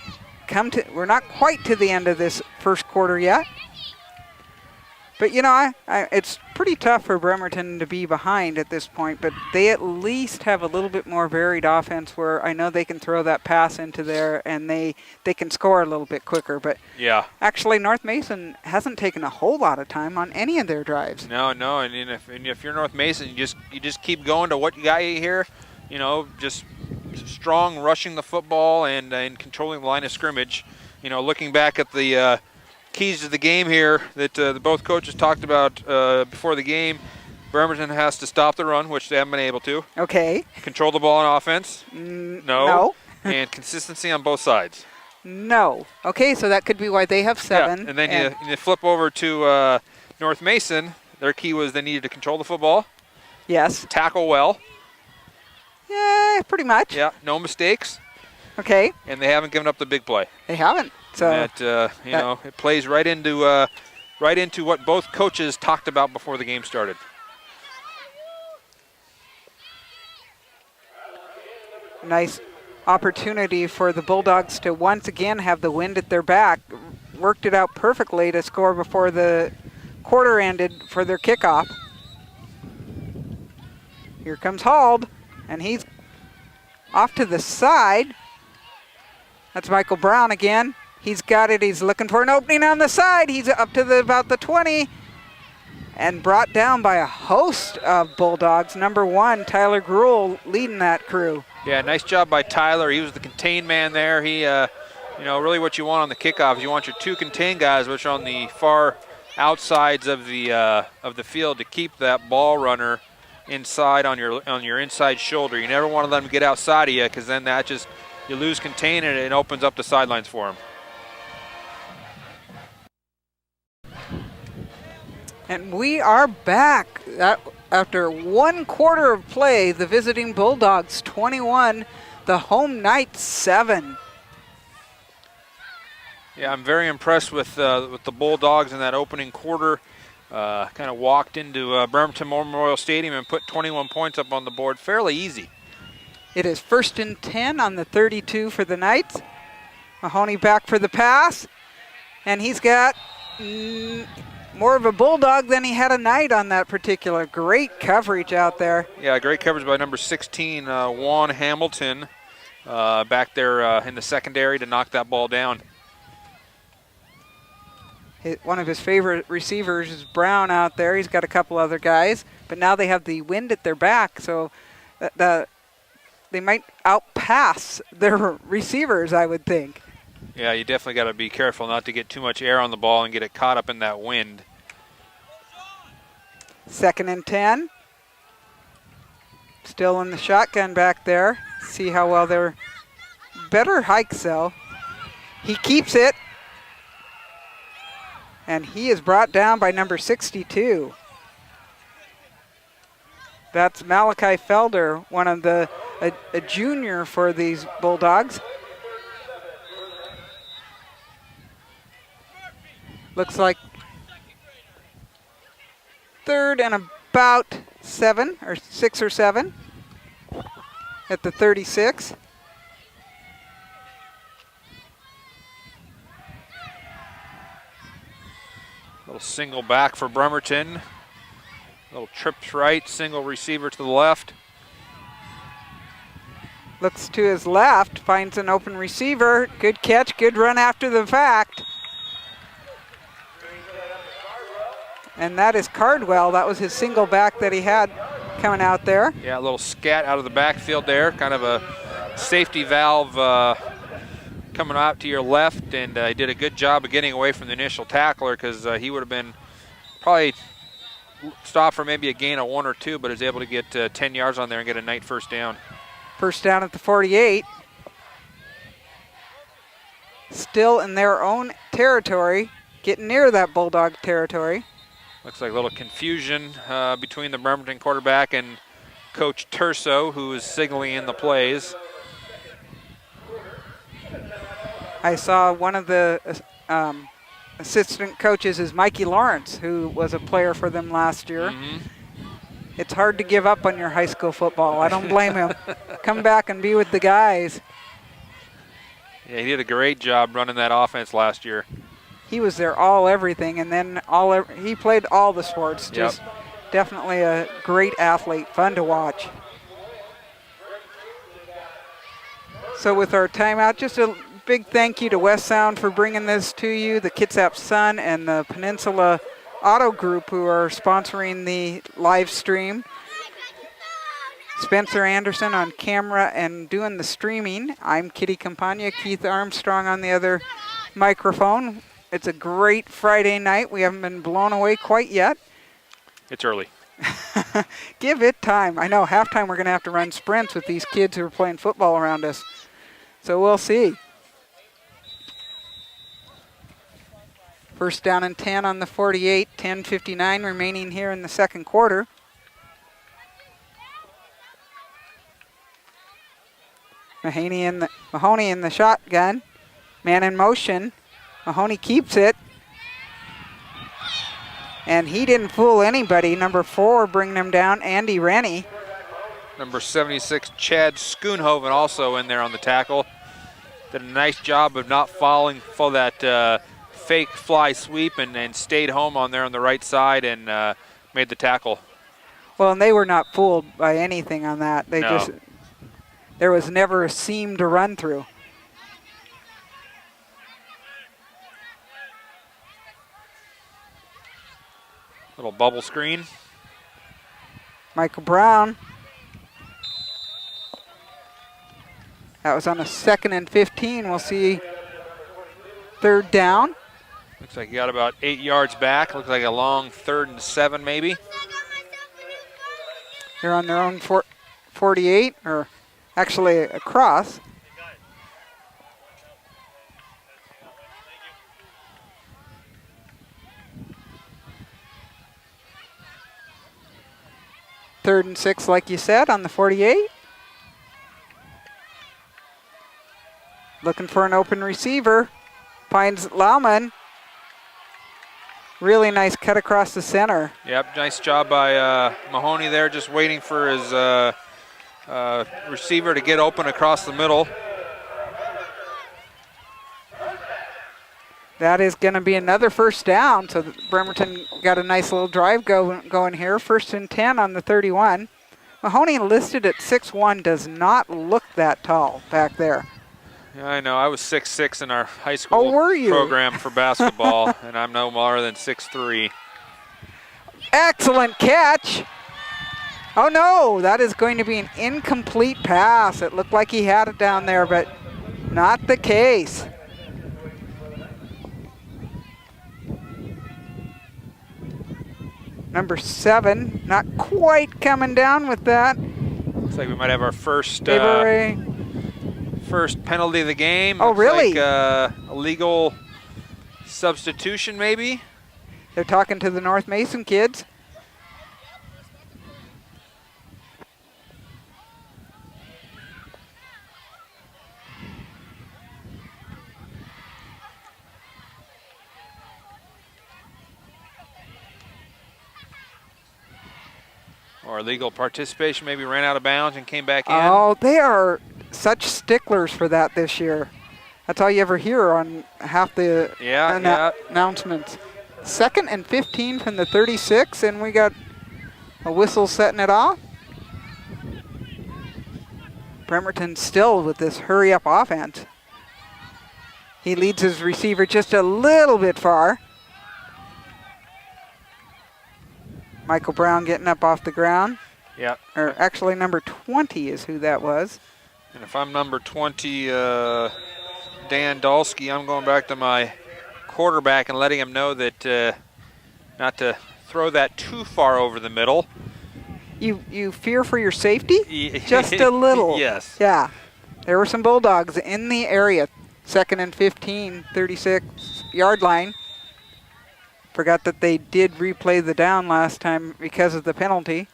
we're not quite to the end of this first quarter yet. But, you know, it's pretty tough for Bremerton to be behind at this point, but they at least have a little bit more varied offense where I know they can throw that pass into there and they can score a little bit quicker. But yeah, actually, North Mason hasn't taken a whole lot of time on any of their drives. No, and if you're North Mason, you just keep going to what you got here. You know, just strong rushing the football and controlling the line of scrimmage. You know, looking back at the keys to the game here that both coaches talked about before the game. Bremerton has to stop the run, which they haven't been able to. Okay. Control the ball on offense. No. And consistency on both sides. No. Okay, so that could be why they have 7. Yeah, and then you flip over to North Mason. Their key was they needed to control the football. Yes. Tackle well. Yeah, pretty much. Yeah, no mistakes. Okay. And they haven't given up the big play. They haven't. So that it plays right into what both coaches talked about before the game started. Nice opportunity for the Bulldogs to once again have the wind at their back. Worked it out perfectly to score before the quarter ended for their kickoff. Here comes Hald, and he's off to the side. That's Michael Brown again. He's got it. He's looking for an opening on the side. He's up to about the 20 and brought down by a host of Bulldogs. Number 1, Tyler Gruel, leading that crew. Yeah, nice job by Tyler. He was the contained man there. He, really what you want on the kickoff is you want your 2 contained guys, which are on the far outsides of the field, to keep that ball runner inside on your inside shoulder. You never want to let him get outside of you, because then you lose contain and it opens up the sidelines for him. And we are back. After 1 quarter of play, the visiting Bulldogs 21, the home Knights 7. Yeah, I'm very impressed with the Bulldogs in that opening quarter. Kind of walked into Bremerton Memorial Stadium and put 21 points up on the board fairly easy. It is 1st and 10 on the 32 for the Knights. Mahoney back for the pass. And he's got more of a Bulldog than he had a Knight on that particular. Great coverage out there. Yeah, great coverage by number 16, Juan Hamilton, back there in the secondary to knock that ball down. One of his favorite receivers is Brown out there. He's got a couple other guys, but now they have the wind at their back, so they might outpass their receivers, I would think. Yeah, you definitely got to be careful not to get too much air on the ball and get it caught up in that wind. 2nd and 10. Still in the shotgun back there. See how well they're better hikes, though. He keeps it. And he is brought down by number 62. That's Malachi Felder, one of a junior for these Bulldogs. Looks like 3rd and about 7 or 6 or 7 at the 36. Little single back for Bremerton. Little trips right, single receiver to the left. Looks to his left, finds an open receiver. Good catch, good run after the fact. And that is Cardwell. That was his single back that he had coming out there. Yeah, a little scat out of the backfield there. Kind of a safety valve coming out to your left, and he did a good job of getting away from the initial tackler because he would have been probably stopped for maybe a gain of 1 or 2, but is able to get 10 yards on there and get a Knight first down. First down at the 48. Still in their own territory, getting near that Bulldog territory. Looks like a little confusion between the Bremerton quarterback and Coach Terso, who is signaling in the plays. I saw one of the assistant coaches is Mikey Lawrence, who was a player for them last year. Mm-hmm. It's hard to give up on your high school football. I don't blame him. Come back and be with the guys. Yeah, he did a great job running that offense last year. He was their all everything, and then he played all the sports. Just definitely a great athlete, fun to watch. So with our timeout, just a big thank you to West Sound for bringing this to you, the Kitsap Sun and the Peninsula Auto Group who are sponsoring the live stream. Spencer Anderson on camera and doing the streaming. I'm Kitty Campagna, Keith Armstrong on the other microphone. It's a great Friday night. We haven't been blown away quite yet. It's early. Give it time. I know halftime we're going to have to run sprints with these kids who are playing football around us. So we'll see. First down and 10 on the 48, 10:59 remaining here in the second quarter. Mahoney in the shotgun. Man in motion. Mahoney keeps it. And he didn't fool anybody. Number 4 bringing him down, Andy Rennie. Number 76, Chad Schoonhoven, also in there on the tackle. Did a nice job of not falling for that fake fly sweep and stayed home on there on the right side and made the tackle. Well, and they were not fooled by anything on that. There was never a seam to run through. Little bubble screen. Michael Brown. That was on a 2nd and 15. We'll see 3rd down. Looks like he got about 8 yards back. Looks like a long 3rd and 7 maybe. They're on their own 48, or actually across. 3rd and 6, like you said, on the 48. Looking for an open receiver. Finds Lauman. Really nice cut across the center. Yep, nice job by Mahoney there, just waiting for his receiver to get open across the middle. That is going to be another first down. So Bremerton got a nice little drive going here. 1st and 10 on the 31. Mahoney listed at 6'1", does not look that tall back there. Yeah, I know. I was 6'6" in our high school program for basketball, and I'm no more than 6'3". Excellent catch. Oh, no, that is going to be an incomplete pass. It looked like he had it down there, but not the case. Number 7, not quite coming down with that. Looks like we might have our first penalty of the game. Oh, Looks really? Like illegal substitution, maybe. They're talking to the North Mason kids. Or illegal participation, maybe ran out of bounds and came back in. Oh, they are such sticklers for that this year. That's all you ever hear on half the announcements. 2nd and 15 from the 36, and we got a whistle setting it off. Bremerton still with this hurry-up offense. He leads his receiver just a little bit far. Michael Brown getting up off the ground. Yeah. Or actually, number 20 is who that was. And if I'm number 20, Dan Dolsky, I'm going back to my quarterback and letting him know that not to throw that too far over the middle. You fear for your safety? Just a little. Yes. Yeah. There were some Bulldogs in the area. 2nd and 15, 36-yard line. Forgot that they did replay the down last time because of the penalty.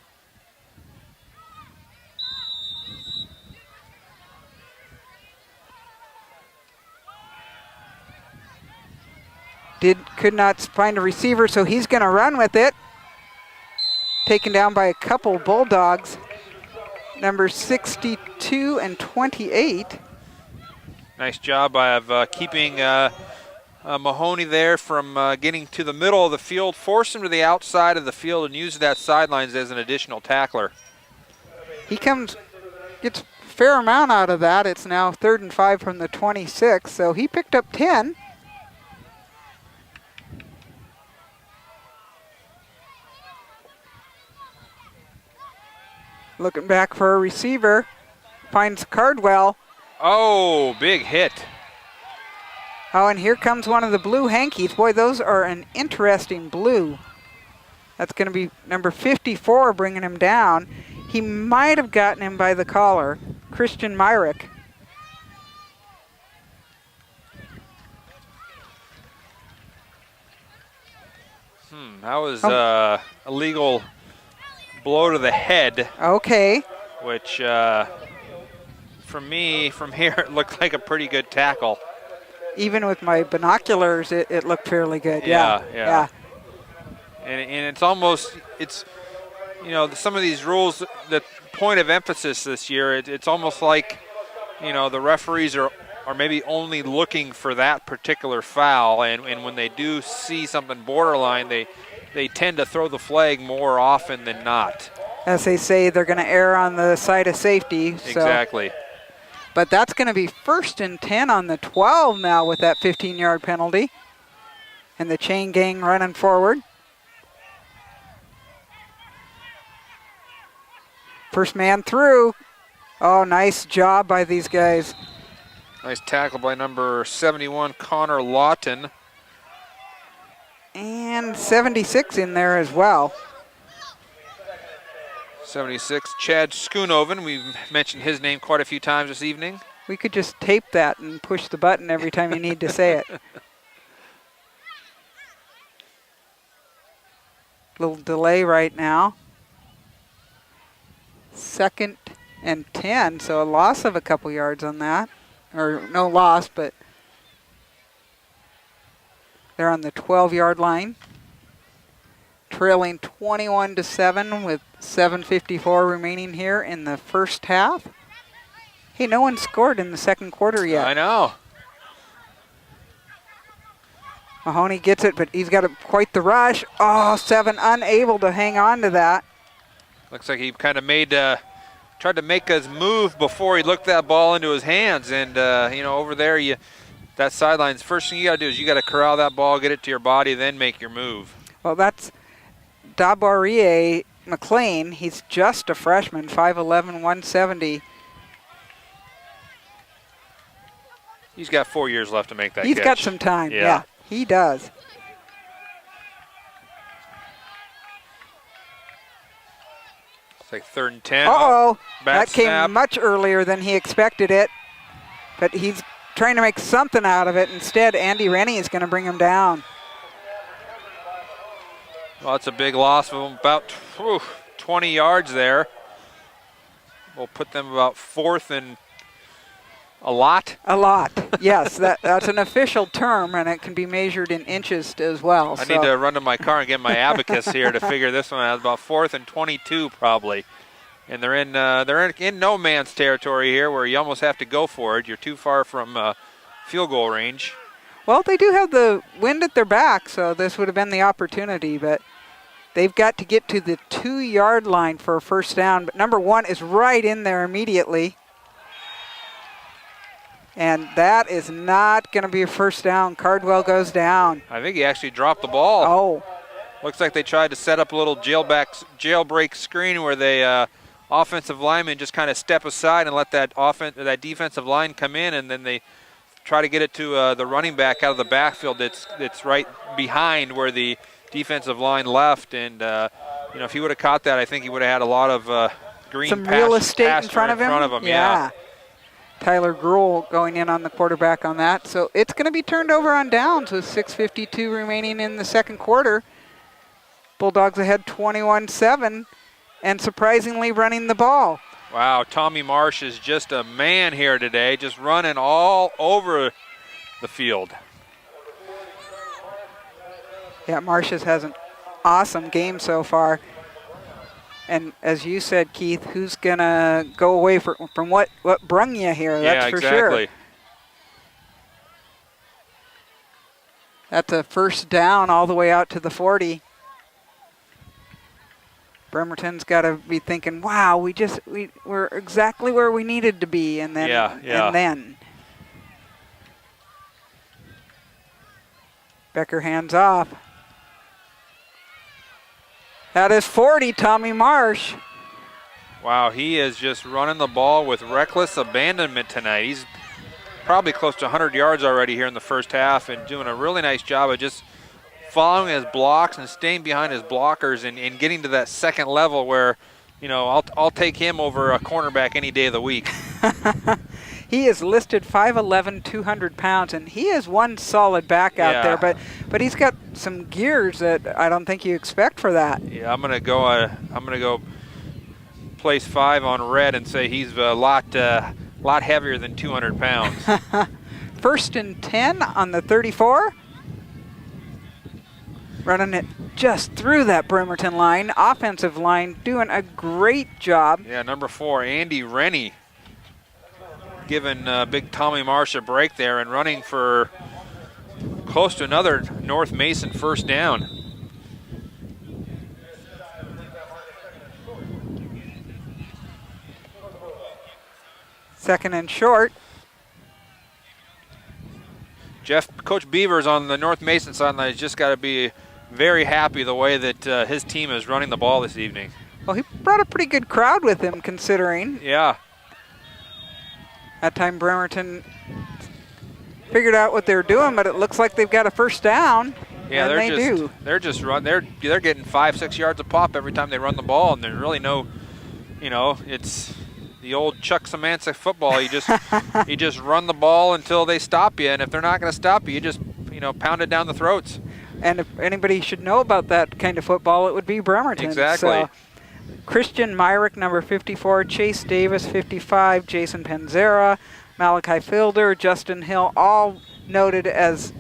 Could not find a receiver, so he's going to run with it. Taken down by a couple Bulldogs. Number 62 and 28. Nice job of keeping Mahoney there from getting to the middle of the field, force him to the outside of the field, and use that sidelines as an additional tackler. He gets a fair amount out of that. It's now 3rd and 5 from the 26, so he picked up 10. Looking back for a receiver, finds Cardwell. Oh, big hit. Oh, and here comes one of the blue hankies. Boy, those are an interesting blue. That's going to be number 54 bringing him down. He might have gotten him by the collar. Christian Myrick. That was a illegal blow to the head. Okay. Which, for me, from here, it looked like a pretty good tackle. Even with my binoculars, it looked fairly good. Yeah. And it's almost, some of these rules, the point of emphasis this year, it's almost like, the referees are maybe only looking for that particular foul, and when they do see something borderline, they tend to throw the flag more often than not. As they say, they're going to err on the side of safety. So. Exactly. But that's going to be 1st and 10 on the 12 now with that 15-yard penalty. And the chain gang running forward. First man through. Oh, nice job by these guys. Nice tackle by number 71, Connor Lawton. And 76 in there as well. 76, Chad Schoonoven. We've mentioned his name quite a few times this evening. We could just tape that and push the button every time you need to say it. Little delay right now. 2nd and 10, so a loss of a couple yards on that. Or no loss, but they're on the 12-yard line. Trailing 21-7 with 7:54 remaining here in the first half. Hey, no one scored in the second quarter yet. I know. Mahoney gets it, but he's got quite the rush. Oh, 7 unable to hang on to that. Looks like he kind of tried to make his move before he looked that ball into his hands. And, over there, that sideline's first thing you got to do is you got to corral that ball, get it to your body, then make your move. Well, that's Dabarie McLean. He's just a freshman, 5'11", 170. He's got 4 years left to make that He's catch. got some time, yeah, he does. It's like 3rd and 10. Uh-oh, that came snap. much earlier than he expected it, but he's trying to make something out of it. Instead, Andy Rennie is going to bring him down. Well, it's a big loss of about 20 yards there. We'll put them about 4th and a lot. A lot, yes. That's an official term, and it can be measured in inches as well. I need to run to my car and get my abacus here to figure this one out. About 4th and 22 probably. And they're in no man's territory here where you almost have to go for it. You're too far from field goal range. Well, they do have the wind at their back, so this would have been the opportunity, but they've got to get to the 2-yard line for a first down. But number 1 is right in there immediately. And that is not going to be a first down. Cardwell goes down. I think he actually dropped the ball. Oh. Looks like they tried to set up a little jailbreak screen where they offensive linemen just kind of step aside and let that defensive line come in, and then they try to get it to the running back out of the backfield that's right behind where the defensive line left. And if he would have caught that, I think he would have had a lot of green some real estate in front of him. Yeah. Tyler Gruhl going in on the quarterback on that. So it's going to be turned over on downs with 6:52 remaining in the second quarter. Bulldogs ahead 21-7 and surprisingly running the ball. Wow, Tommy Marsh is just a man here today, just running all over the field. Yeah, Marsh has an awesome game so far. And as you said, Keith, who's going to go away from what brung you here? That's for exactly. sure. That's a first down all the way out to the 40. Bremerton's got to be thinking, wow, we're exactly where we needed to be. And then, and then. Becker hands off. That is 40, Tommy Marsh. Wow, he is just running the ball with reckless abandonment tonight. He's probably close to 100 yards already here in the first half and doing a really nice job of just following his blocks and staying behind his blockers and getting to that second level where, I'll take him over a cornerback any day of the week. He is listed 5'11", 200 pounds, and he is one solid back out there. But he's got some gears that I don't think you expect for that. Yeah, I'm gonna go place 5 on red and say he's a lot heavier than 200 pounds. 1st and 10 on the 34. Running it just through that Bremerton line. Offensive line doing a great job. Yeah, number 4, Andy Rennie, giving big Tommy Marsh a break there and running for close to another North Mason first down. Second and short. Coach Beavers on the North Mason sideline has just got to be very happy the way that his team is running the ball this evening. Well, he brought a pretty good crowd with him, considering. Yeah. That time Bremerton figured out what they were doing, but it looks like they've got a first down. Yeah, and they're getting 5-6 yards a pop every time they run the ball, and there's really no, it's the old Chuck Semansic football. You just run the ball until they stop you, and if they're not going to stop you, you just pound it down the throats. And if anybody should know about that kind of football, it would be Bremerton. Exactly. So Christian Myrick, number 54, Chase Davis, 55, Jason Panzera, Malachi Fielder, Justin Hill, all noted as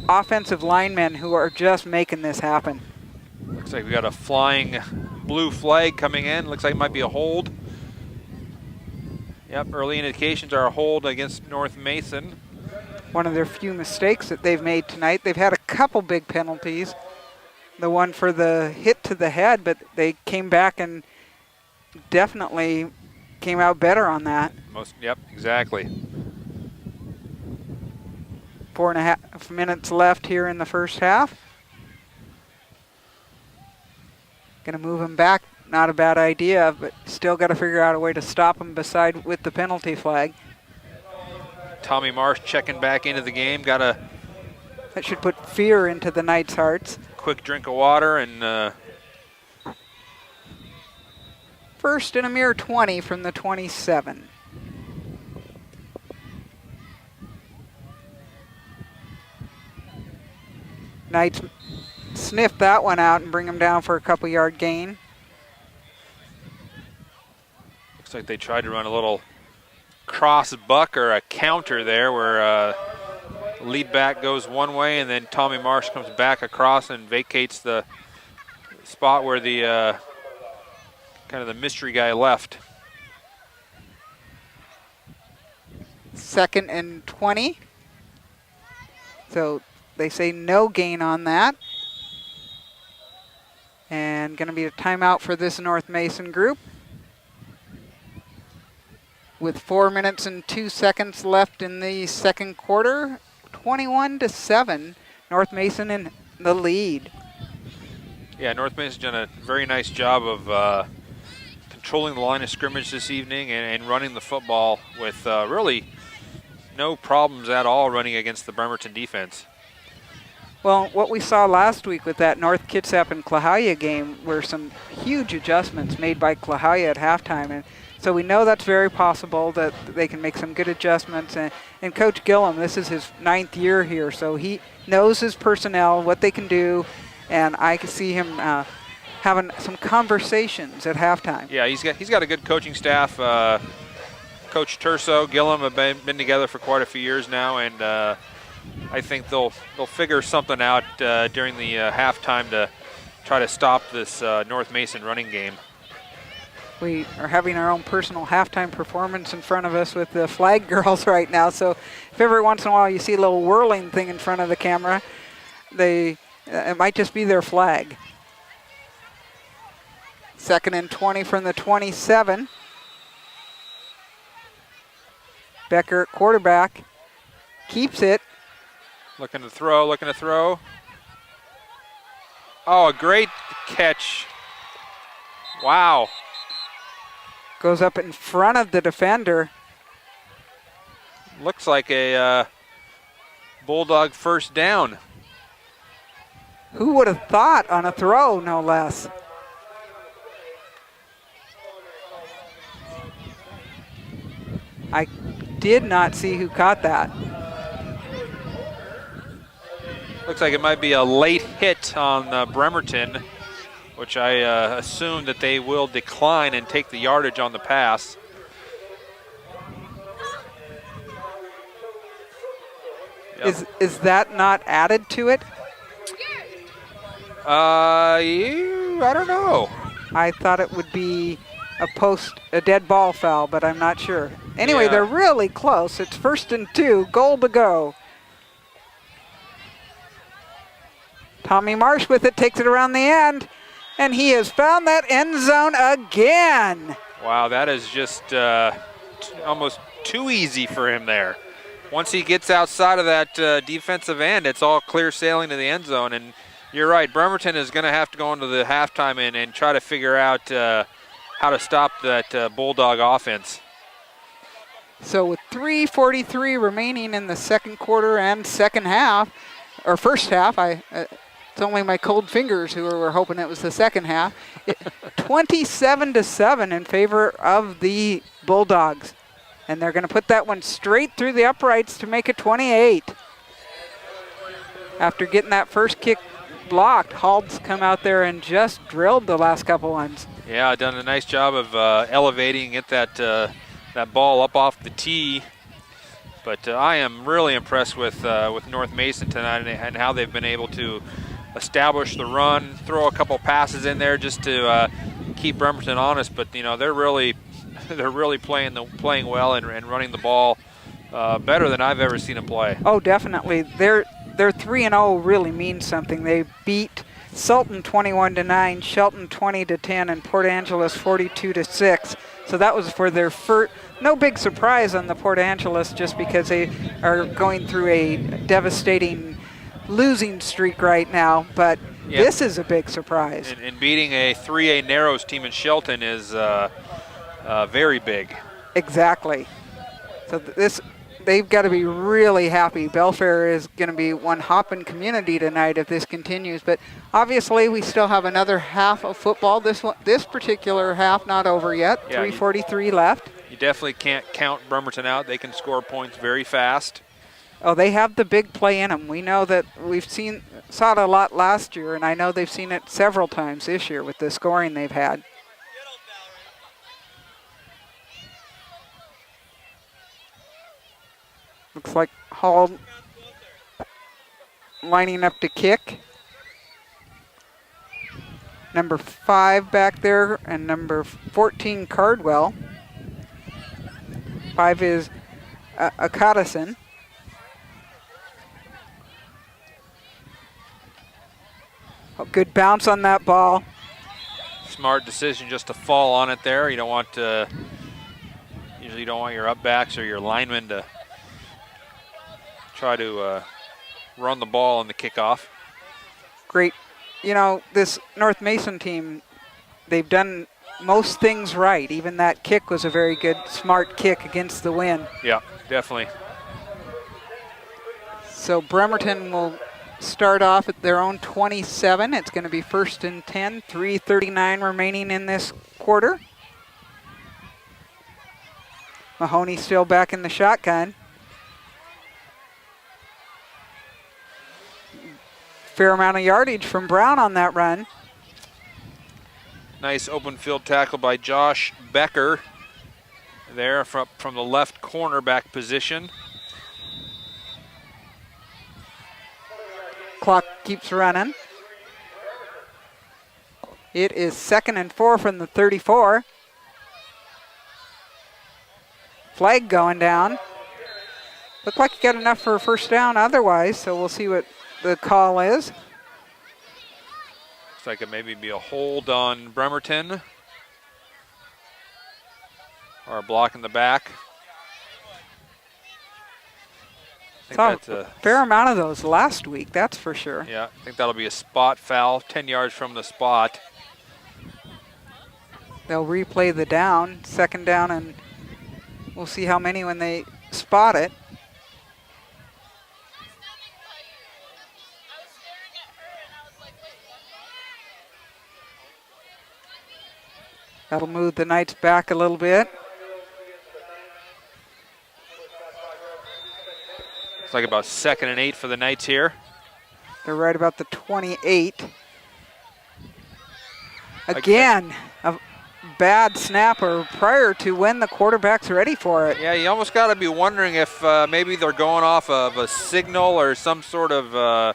offensive linemen who are just making this happen. Looks like we got a flying blue flag coming in. Looks like it might be a hold. Yep, early indications are a hold against North Mason. One of their few mistakes that they've made tonight. They've had a couple big penalties. The one for the hit to the head, but they came back and definitely came out better on that. Yep, exactly. 4.5 minutes left here in the first half. Gonna move him back, not a bad idea, but still gotta figure out a way to stop him with the penalty flag. Tommy Marsh checking back into the game. Got a That should put fear into the Knights' hearts. quick drink of water and First and a mere 20 from the 27. Knights sniff that one out and bring him down for a couple yard gain. looks like they tried to run a little cross buck or a counter there where lead back goes one way and then Tommy Marsh comes back across and vacates the spot where the kind of the mystery guy left. Second and 20. So they say no gain on that. And going to be a timeout for this North Mason group. With 4 minutes and 2 seconds left in the second quarter, 21-7, North Mason in the lead. Yeah, North Mason's done a very nice job of controlling the line of scrimmage this evening and running the football with really no problems at all running against the Bremerton defense. Well, what we saw last week with that North Kitsap and Clahalia game were some huge adjustments made by Clahalia at halftime. And so we know that's very possible that they can make some good adjustments. And Coach Gillum, this is his 9th year here, so he knows his personnel, what they can do, and I can see him having some conversations at halftime. Yeah, he's got a good coaching staff. Coach Terso, Gillum have been together for quite a few years now, and I think they'll figure something out during the halftime to try to stop this North Mason running game. We are having our own personal halftime performance in front of us with the flag girls right now. So if every once in a while you see a little whirling thing in front of the camera, it might just be their flag. Second and 20 from the 27. Becker at quarterback, keeps it. Looking to throw. Oh, a great catch. Wow. Goes up in front of the defender. Looks like a Bulldog first down. Who would have thought on a throw, no less? I did not see who caught that. Looks like it might be a late hit on Bremerton, which I assume that they will decline and take the yardage on the pass. Yep. Is that not added to it? I don't know. I thought it would be a dead ball foul, but I'm not sure. Anyway, They're really close. It's 1st and 2, goal to go. Tommy Marsh with it, takes it around the end, and he has found that end zone again. Wow, that is just almost too easy for him there. Once he gets outside of that defensive end, it's all clear sailing to the end zone. And you're right, Bremerton is going to have to go into the halftime and try to figure out how to stop that Bulldog offense. So with 3:43 remaining in the second quarter and second half, or first half, it's only my cold fingers who were hoping it was the second half. 27-7 in favor of the Bulldogs. And they're going to put that one straight through the uprights to make it 28. After getting that first kick blocked, Hald's come out there and just drilled the last couple ones. Yeah, done a nice job of elevating, get that ball up off the tee. But I am really impressed with North Mason tonight and how they've been able to establish the run, throw a couple passes in there just to keep Bremerton honest. But they're really playing well and running the ball better than I've ever seen them play. Oh, definitely. Their 3-0 really means something. They beat Sultan 21-9, Shelton 20-10, and Port Angeles 42-6. So that was for their first. No big surprise on the Port Angeles, just because they are going through a devastating losing streak right now. But this is a big surprise. And beating a 3A Narrows team in Shelton is very big. Exactly. So they've got to be really happy. Belfair is going to be one hopping community tonight if this continues. But obviously, we still have another half of football. This particular half not over yet. Yeah, 3:43 left. You definitely can't count Bremerton out. They can score points very fast. Oh, they have the big play in them. We know that saw it a lot last year, and I know they've seen it several times this year with the scoring they've had. Looks like Hall lining up to kick. Number 5 back there and number 14 Cardwell. 5 is Akadison. Oh, good bounce on that ball. Smart decision just to fall on it there. You don't want usually you don't want your upbacks or your linemen to try to run the ball on the kickoff. Great. This North Mason team, they've done most things right. Even that kick was a very good, smart kick against the wind. Yeah, definitely. So Bremerton will start off at their own 27. It's going to be 1st and 10, 3:39 remaining in this quarter. Mahoney still back in the shotgun. Fair amount of yardage from Brown on that run. Nice open field tackle by Josh Becker there from the left cornerback position. Clock keeps running. It is 2nd and 4 from the 34. Flag going down. Looked like you got enough for a first down otherwise, so we'll see what the call is. Looks like it maybe be a hold on Bremerton. Or a block in the back. I think that's a fair amount of those last week, that's for sure. Yeah, I think that'll be a spot foul, 10 yards from the spot. They'll replay the down, 2nd down, and we'll see how many when they spot it. That'll move the Knights back a little bit. It's like about 2nd and 8 for the Knights here. They're right about the 28. Again, a bad snapper prior to when the quarterback's ready for it. Yeah, you almost got to be wondering if maybe they're going off of a signal or some sort of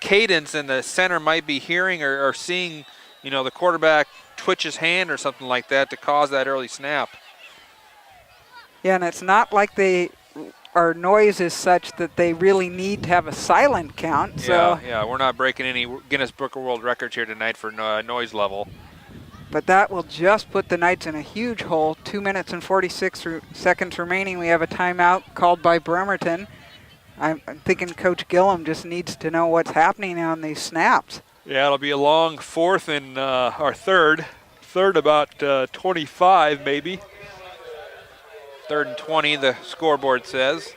cadence, and the center might be hearing or seeing, the quarterback twitch his hand or something like that to cause that early snap. Yeah, and it's not like our noise is such that they really need to have a silent count. So yeah, we're not breaking any Guinness Book of World Records here tonight for noise level. But that will just put the Knights in a huge hole. 2 minutes and 46 seconds remaining. We have a timeout called by Bremerton. I'm thinking Coach Gillum just needs to know what's happening on these snaps. Yeah, it'll be a long 4th and our third about 25 maybe. 3rd and 20, the scoreboard says.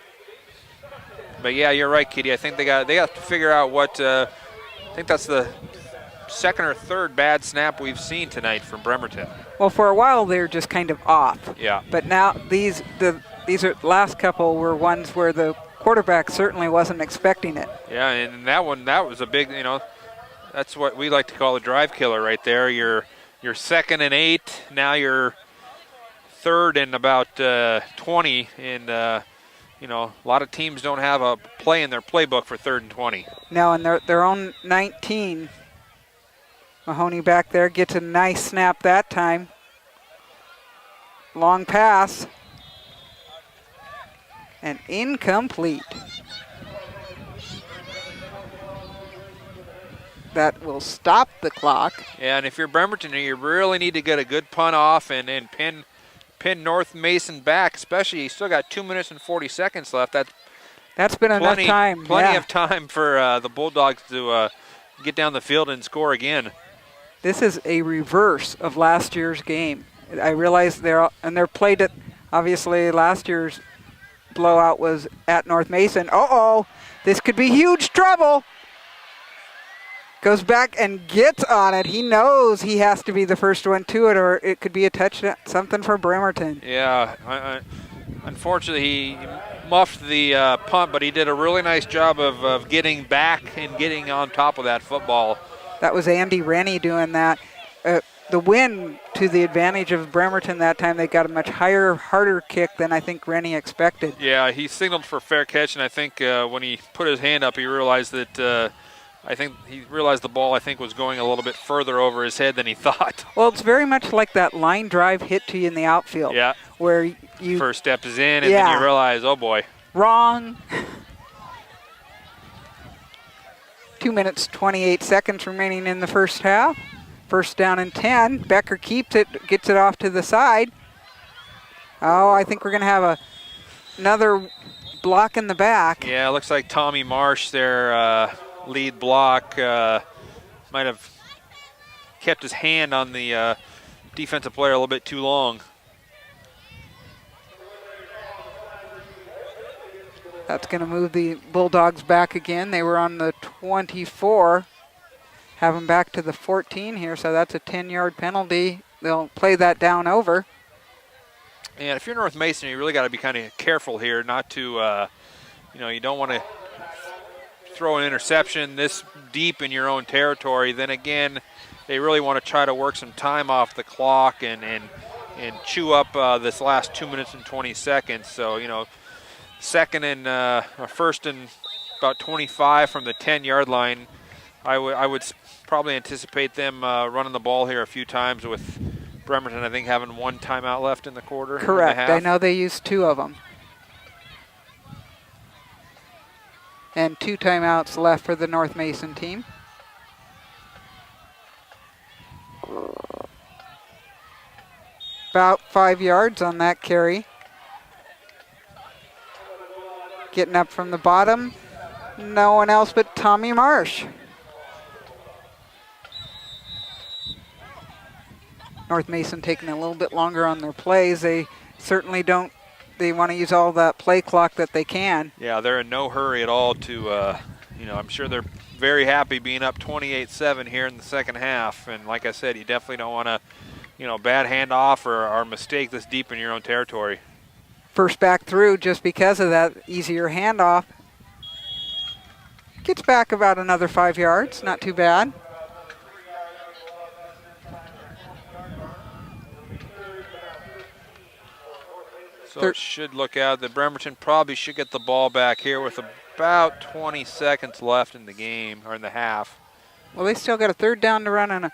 But yeah, you're right, Kitty. I think they have to figure out what. I think that's the 2nd or 3rd bad snap we've seen tonight from Bremerton. Well, for a while they were just kind of off. Yeah. But now these last couple were ones where the quarterback certainly wasn't expecting it. Yeah, and that was a big. That's what we like to call a drive killer right there. You're you're 2nd and 8. Now you're 3rd and about 20. And, you know, a lot of teams don't have a play in their playbook for 3rd and 20. Now in their own 19. Mahoney back there gets a nice snap that time. Long pass. And incomplete. That will stop the clock. Yeah, and if you're Bremerton, you really need to get a good punt off and pin North Mason back, especially you still got 2 minutes and 40 seconds left. That's been enough time. Plenty of time for the Bulldogs to get down the field and score again. This is a reverse of last year's game. I realize they're played it. Obviously, last year's blowout was at North Mason. Uh-oh, this could be huge trouble. Goes back and gets on it. He knows he has to be the first one to it, or it could be a touchdown, something for Bremerton. Yeah, unfortunately he muffed the punt, but he did a really nice job of getting back and getting on top of that football. That was Andy Rennie doing that. The win to the advantage of Bremerton that time. They got a much higher, harder kick than I think Rennie expected. Yeah, he signaled for fair catch, and I think when he put his hand up, he realized that the ball, was going a little bit further over his head than he thought. Well, it's very much like that line drive hit to you in the outfield. Yeah. Where you first step is in, and then you realize, oh boy. Wrong. 2 minutes, 28 seconds remaining in the first half. First down and 10. Becker keeps it, gets it off to the side. Oh, I think we're going to have another block in the back. Yeah, it looks like Tommy Marsh, their lead block, might have kept his hand on the defensive player a little bit too long. That's going to move the Bulldogs back again. They were on the 24. Have them back to the 14 here, so that's a 10-yard penalty. They'll play that down over. And if you're North Mason, you really got to be kind of careful here not to, you don't want to throw an interception this deep in your own territory. Then again, they really want to try to work some time off the clock and chew up this last 2 minutes and 20 seconds. So, first and about 25 from the 10-yard line. I would probably anticipate them running the ball here a few times, with Bremerton, I think, having one timeout left in the quarter. Correct. I know they used 2 of them. And 2 timeouts left for the North Mason team. About 5 yards on that carry. Getting up from the bottom, no one else but Tommy Marsh. North Mason taking a little bit longer on their plays. They certainly don't. They want to use all that play clock that they can. Yeah, they're in no hurry at all to, I'm sure they're very happy being up 28-7 here in the second half. And like I said, you definitely don't want to, bad handoff or mistake this deep in your own territory. First back through just because of that easier handoff. Gets back about another 5 yards, not too bad. So it should look out that Bremerton probably should get the ball back here with about 20 seconds left in the game, or in the half. Well, they still got a 3rd down to run,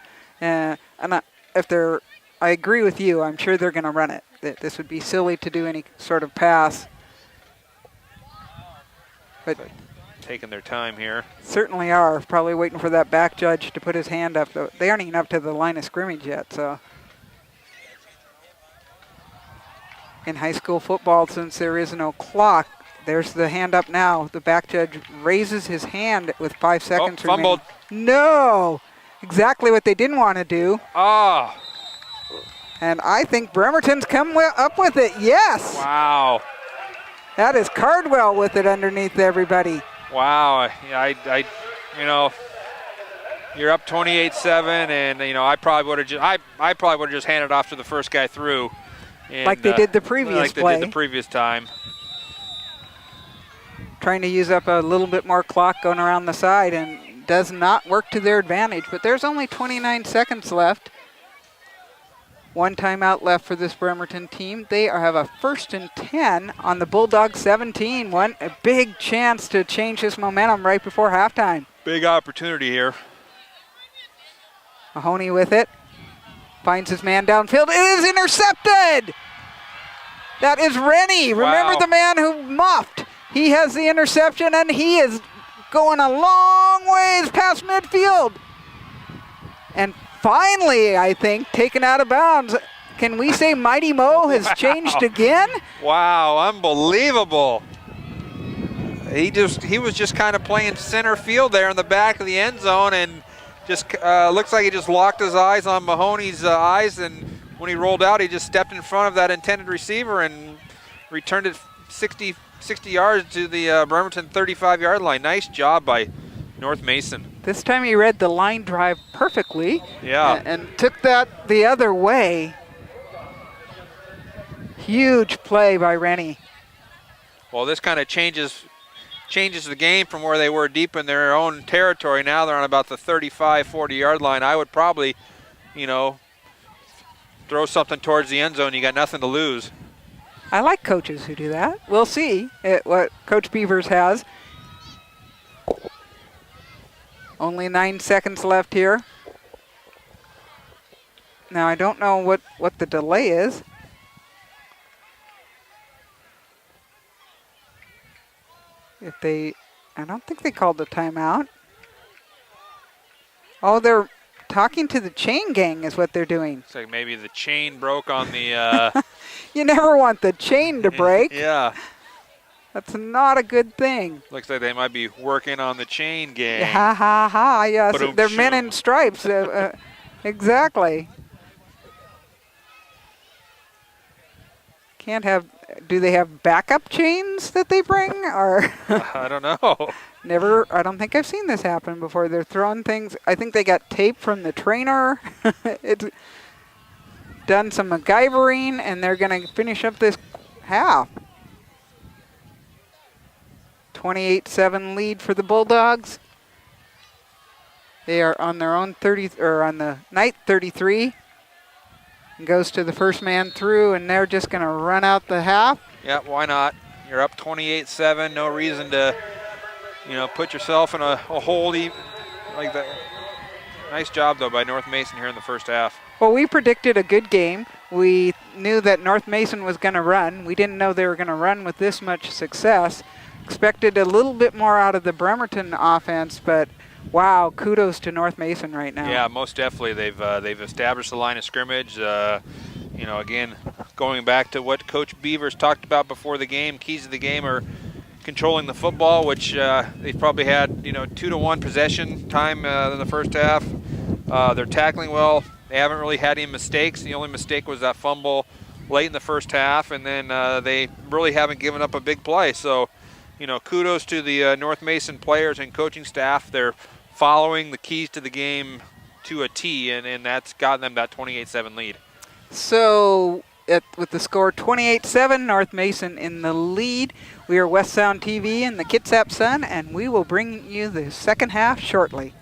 I agree with you. I'm sure they're going to run it. This would be silly to do any sort of pass. But taking their time here. Certainly are. Probably waiting for that back judge to put his hand up. They aren't even up to the line of scrimmage yet, so. In high school football, since there is no clock, there's the hand up now. The back judge raises his hand with 5 seconds remaining. Fumbled. No! Exactly what they didn't want to do. Oh. And I think Bremerton's come up with it. Yes! Wow. That is Cardwell with it underneath everybody. Wow. You're up 28-7, and I probably would have just handed off to the first guy through. And, like they did the previous play. Like they did the previous time. Trying to use up a little bit more clock going around the side, and does not work to their advantage. But there's only 29 seconds left. One timeout left for this Bremerton team. They have a 1st and 10 on the Bulldog 17. A big chance to change this momentum right before halftime. Big opportunity here. Mahoney with it. Finds his man downfield. It is intercepted! That is Rennie. Wow. Remember the man who muffed. He has the interception, and he is going a long ways past midfield. And finally, I think, taken out of bounds. Can we say Mighty Mo has changed again? Wow, unbelievable. He was just kind of playing center field there in the back of the end zone, and just looks like he just locked his eyes on Mahoney's eyes, and when he rolled out, he just stepped in front of that intended receiver and returned it 60 yards to the Bremerton 35-yard line. Nice job by North Mason. This time he read the line drive perfectly. Yeah. And took that the other way. Huge play by Rennie. Well, this kind of changes the game from where they were deep in their own territory. Now they're on about the 35, 40-yard line. I would probably, throw something towards the end zone. You got nothing to lose. I like coaches who do that. We'll see what Coach Beavers has. Only 9 seconds left here. Now I don't know what the delay is. I don't think they called the timeout. Oh, they're talking to the chain gang is what they're doing. It's like maybe the chain broke on the... You never want the chain to break. Yeah. That's not a good thing. Looks like they might be working on the chain gang. Ha ha ha, yes. Ba-dum, They're men shoom. in stripes. Exactly. Do they have backup chains that they bring? Or I don't know. I don't think I've seen this happen before. They're throwing things. I think they got tape from the trainer. It's done some MacGyvering, and they're going to finish up this half. 28-7 lead for the Bulldogs. They are on their own 30, or on the night 33. And goes to the first man through, and they're just going to run out the half. Yeah, why not? You're up 28-7. No reason to, put yourself in a hole like that. Nice job, though, by North Mason here in the first half. Well, we predicted a good game. We knew that North Mason was going to run. We didn't know they were going to run with this much success. Expected a little bit more out of the Bremerton offense, but wow, kudos to North Mason right now. Yeah, most definitely. They've established the line of scrimmage. Again, going back to what Coach Beavers talked about before the game, keys to the game are controlling the football, which they've probably had 2-to-1 possession time in the first half. They're tackling well. They haven't really had any mistakes. The only mistake was that fumble late in the first half, and then they really haven't given up a big play. So, kudos to the North Mason players and coaching staff. They're following the keys to the game to a T, and that's gotten them that 28-7 lead. So, with the score 28-7, North Mason in the lead. We are West Sound TV and the Kitsap Sun, and we will bring you the second half shortly.